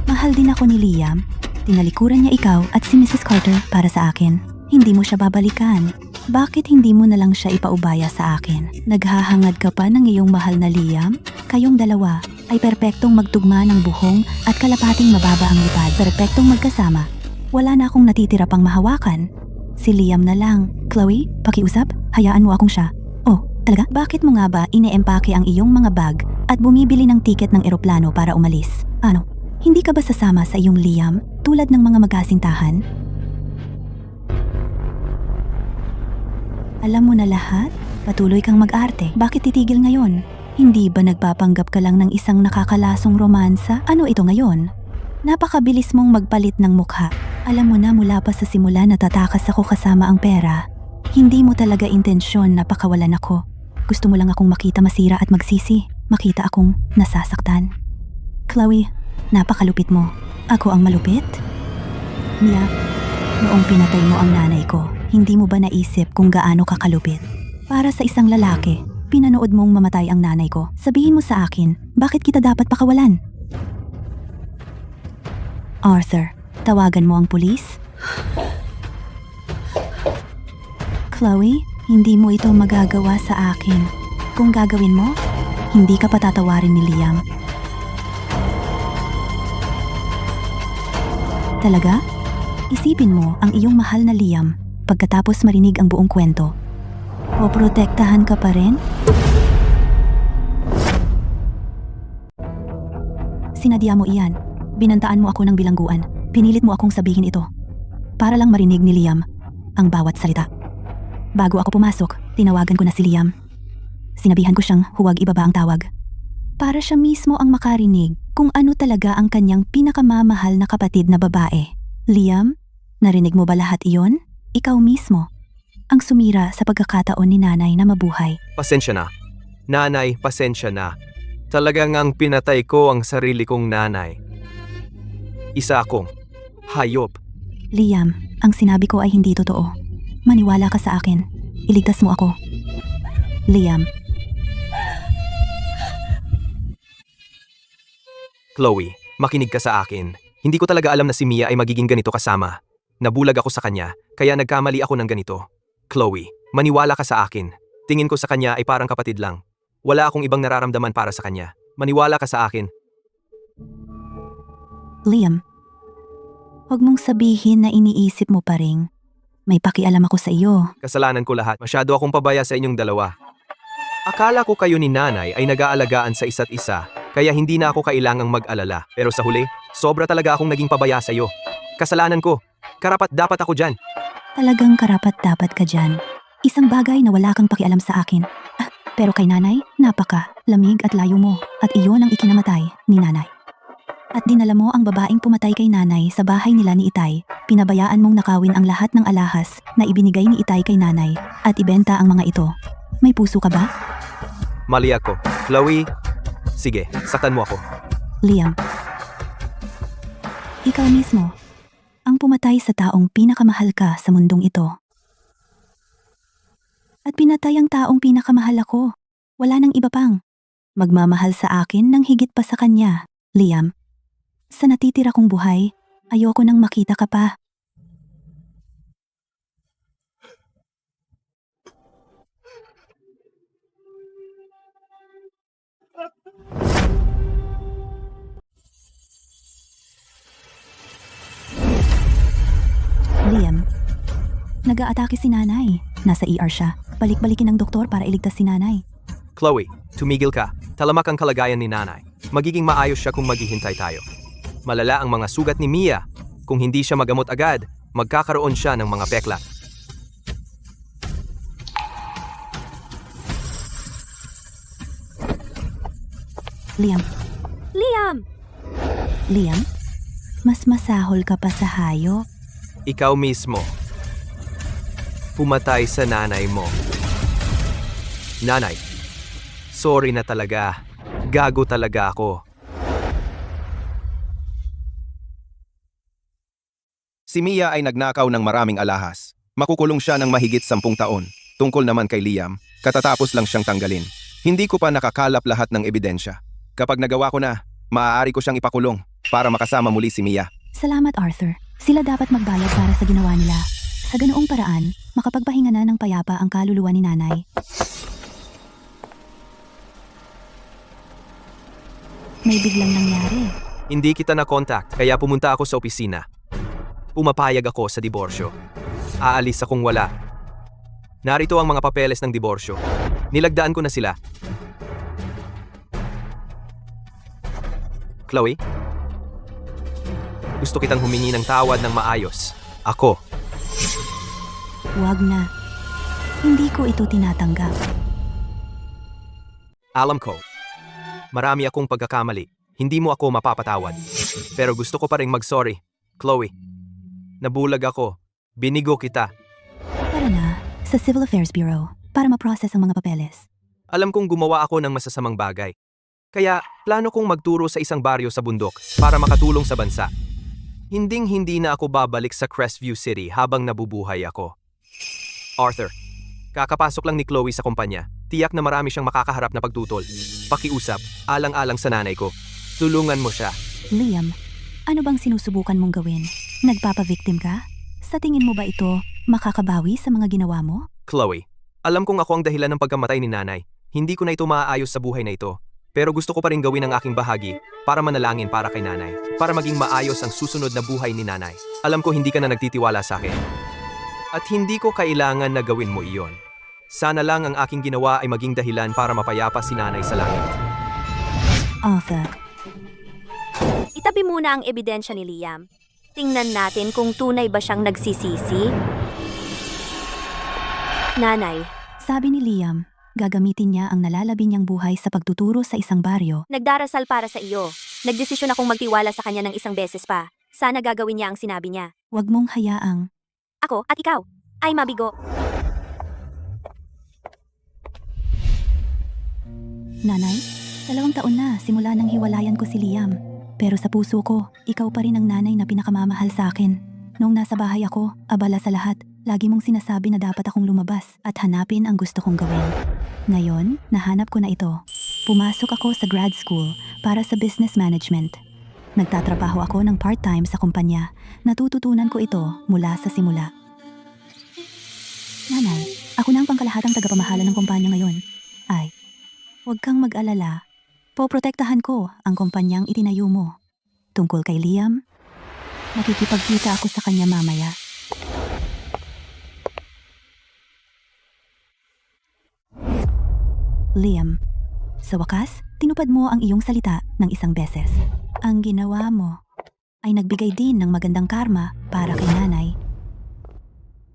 Mahal din ako ni Liam. Tinalikuran niya ikaw at si Mrs. Carter para sa akin. Hindi mo siya babalikan. Bakit hindi mo na lang siya ipaubaya sa akin? Naghahangad ka pa ng iyong mahal na Liam? Kayong dalawa ay perpektong magtugma ng buhong at kalapating mababa ang lipad. Perpektong magkasama. Wala na akong natitira pang mahawakan. Si Liam na lang. Chloe, pakiusap, hayaan mo akong siya. Oh, talaga? Bakit mo nga ba ine-empake ang iyong mga bag at bumibili ng tiket ng eroplano para umalis? Ano? Hindi ka ba sasama sa iyong Liam tulad ng mga magkasintahan? Alam mo na lahat? Patuloy kang mag-arte. Bakit titigil ngayon? Hindi ba nagpapanggap ka lang ng isang nakakalasong romansa? Ano ito ngayon? Napakabilis mong magpalit ng mukha. Alam mo na mula pa sa simula natatakas ako kasama ang pera. Hindi mo talaga intensyon na pakawalan ako. Gusto mo lang akong makita masira at magsisi. Makita akong nasasaktan. Chloe, napakalupit mo. Ako ang malupit? Mia, noong pinatay mo ang nanay ko, hindi mo ba naisip kung gaano kakalupit? Para sa isang lalaki, pinanood mong mamatay ang nanay ko. Sabihin mo sa akin, bakit kita dapat pakawalan? Arthur, tawagan mo ang pulis? Chloe, hindi mo ito magagawa sa akin. Kung gagawin mo, hindi ka patatawarin ni Liam. Talaga? Isipin mo ang iyong mahal na Liam pagkatapos marinig ang buong kwento. O protektahan ka pa rin? Sinadya mo iyan. Binantaan mo ako ng bilangguan. Pinilit mo akong sabihin ito. Para lang marinig ni Liam ang bawat salita. Bago ako pumasok, tinawagan ko na si Liam. Sinabihan ko siyang huwag ibaba ang tawag. Para siya mismo ang makarinig kung ano talaga ang kanyang pinakamamahal na kapatid na babae. Liam, narinig mo ba lahat iyon? Ikaw mismo ang sumira sa pagkakataon ni nanay na mabuhay. Pasensya na. Nanay, pasensya na. Talagang ang pinatay ko ang sarili kong nanay. Isa akong hayop. Liam, ang sinabi ko ay hindi totoo. Maniwala ka sa akin. Iligtas mo ako. Liam, Chloe, makinig ka sa akin. Hindi ko talaga alam na si Mia ay magiging ganito kasama. Nabulag ako sa kanya, kaya nagkamali ako ng ganito. Chloe, maniwala ka sa akin. Tingin ko sa kanya ay parang kapatid lang. Wala akong ibang nararamdaman para sa kanya. Maniwala ka sa akin. Liam. Huwag mong sabihin na iniisip mo pa rin. May pakialam ako sa iyo. Kasalanan ko lahat. Masyado akong pabaya sa inyong dalawa. Akala ko kayo ni nanay ay nag-aalagaan sa isa't isa, kaya hindi na ako kailangang mag-alala. Pero sa huli, sobra talaga akong naging pabaya sa iyo. Kasalanan ko. Karapat dapat ako dyan. Talagang karapat dapat ka dyan. Isang bagay na wala kang pakialam sa akin. Pero kay nanay, napaka, lamig at layo mo. At iyon ang ikinamatay ni nanay. At dinala mo ang babaeng pumatay kay nanay sa bahay nila ni Itay. Pinabayaan mong nakawin ang lahat ng alahas na ibinigay ni Itay kay nanay at ibenta ang mga ito. May puso ka ba? Mali ako. Chloe, sige, saktan mo ako. Liam. Ikaw mismo, ang pumatay sa taong pinakamahal ka sa mundong ito. At pinatay ang taong pinakamahal ako. Wala nang iba pang magmamahal sa akin ng higit pa sa kanya, Liam. Sa natitira kong buhay, ayoko nang makita ka pa. Liam, nag-aatake si nanay. Nasa ER siya. Balik-balikin ng doktor para iligtas si nanay. Chloe, tumigil ka. Talamak ang kalagayan ni nanay. Magiging maayos siya kung maghihintay tayo. Malala ang mga sugat ni Mia. Kung hindi siya magamot agad, magkakaroon siya ng mga pekla. Liam. Liam! Liam? Mas masahol ka pa sa hayop. Ikaw mismo. Pumatay sa nanay mo. Nanay, sorry na talaga. Gago talaga ako. Si Mia ay nagnakaw ng maraming alahas. Makukulong siya ng mahigit 10 taon. Tungkol naman kay Liam, katatapos lang siyang tanggalin. Hindi ko pa nakakalap lahat ng ebidensya. Kapag nagawa ko na, maaari ko siyang ipakulong para makasama muli si Mia. Salamat, Arthur. Sila dapat magbayad para sa ginawa nila. Sa ganoong paraan, makapagpahinga na ng payapa ang kaluluwa ni nanay. May biglang nangyari. Hindi kita na-contact, kaya pumunta ako sa opisina. Pumapayag ako sa diborsyo. Aalis akong wala. Narito ang mga papeles ng diborsyo. Nilagdaan ko na sila. Chloe? Gusto kitang humingi ng tawad ng maayos. Ako. Huwag na. Hindi ko ito tinatanggap. Alam ko. Marami akong pagkakamali. Hindi mo ako mapapatawad. Pero gusto ko pa rin mag-sorry. Chloe. Nabulag ako. Binigo kita. Tara na, sa Civil Affairs Bureau, para ma-process ang mga papeles. Alam kong gumawa ako ng masasamang bagay. Kaya, plano kong magturo sa isang baryo sa bundok para makatulong sa bansa. Hinding-hindi na ako babalik sa Crestview City habang nabubuhay ako. Arthur, kakapasok lang ni Chloe sa kumpanya. Tiyak na marami siyang makakaharap na pagtutol. Pakiusap, alang-alang sa nanay ko. Tulungan mo siya. Liam, ano bang sinusubukan mong gawin? Nagpapa-victim ka? Sa tingin mo ba ito makakabawi sa mga ginawa mo? Chloe, alam kong ako ang dahilan ng pagkamatay ni nanay. Hindi ko na ito maaayos sa buhay na ito. Pero gusto ko pa rin gawin ang aking bahagi para manalangin para kay nanay. Para maging maayos ang susunod na buhay ni nanay. Alam ko hindi ka na nagtitiwala sa akin. At hindi ko kailangan na gawin mo iyon. Sana lang ang aking ginawa ay maging dahilan para mapayapa si nanay sa langit. Arthur, Itabi muna ang ebidensya ni Liam. Tingnan natin kung tunay ba siyang nagsisisi. Nanay, sabi ni Liam, gagamitin niya ang nalalabi niyang buhay sa pagtuturo sa isang baryo. nagdarasal para sa iyo. Nagdesisyon akong magtiwala sa kanya ng isang beses pa. Sana gagawin niya ang sinabi niya. Huwag mong hayaang Ako at ikaw ay mabigo. Nanay, 2 taon na simula nang hiwalayan ko si Liam. Pero sa puso ko, ikaw pa rin ang nanay na pinakamamahal sa akin. Noong nasa bahay ako, abala sa lahat, lagi mong sinasabi na dapat akong lumabas at hanapin ang gusto kong gawin. Ngayon, nahanap ko na ito. Pumasok ako sa grad school para sa business management. Nagtatrabaho ako ng part-time sa kumpanya. Natututunan ko ito mula sa simula. Nanay, ako na ang pangkalahatang tagapamahala ng kumpanya ngayon. Ay, huwag kang mag-alala. Poprotektahan ko ang kumpanyang itinayo mo. Tungkol kay Liam, nakikipagkita ako sa kanya mamaya. Liam, sa wakas, tinupad mo ang iyong salita ng isang beses. Ang ginawa mo ay nagbigay din ng magandang karma para kay nanay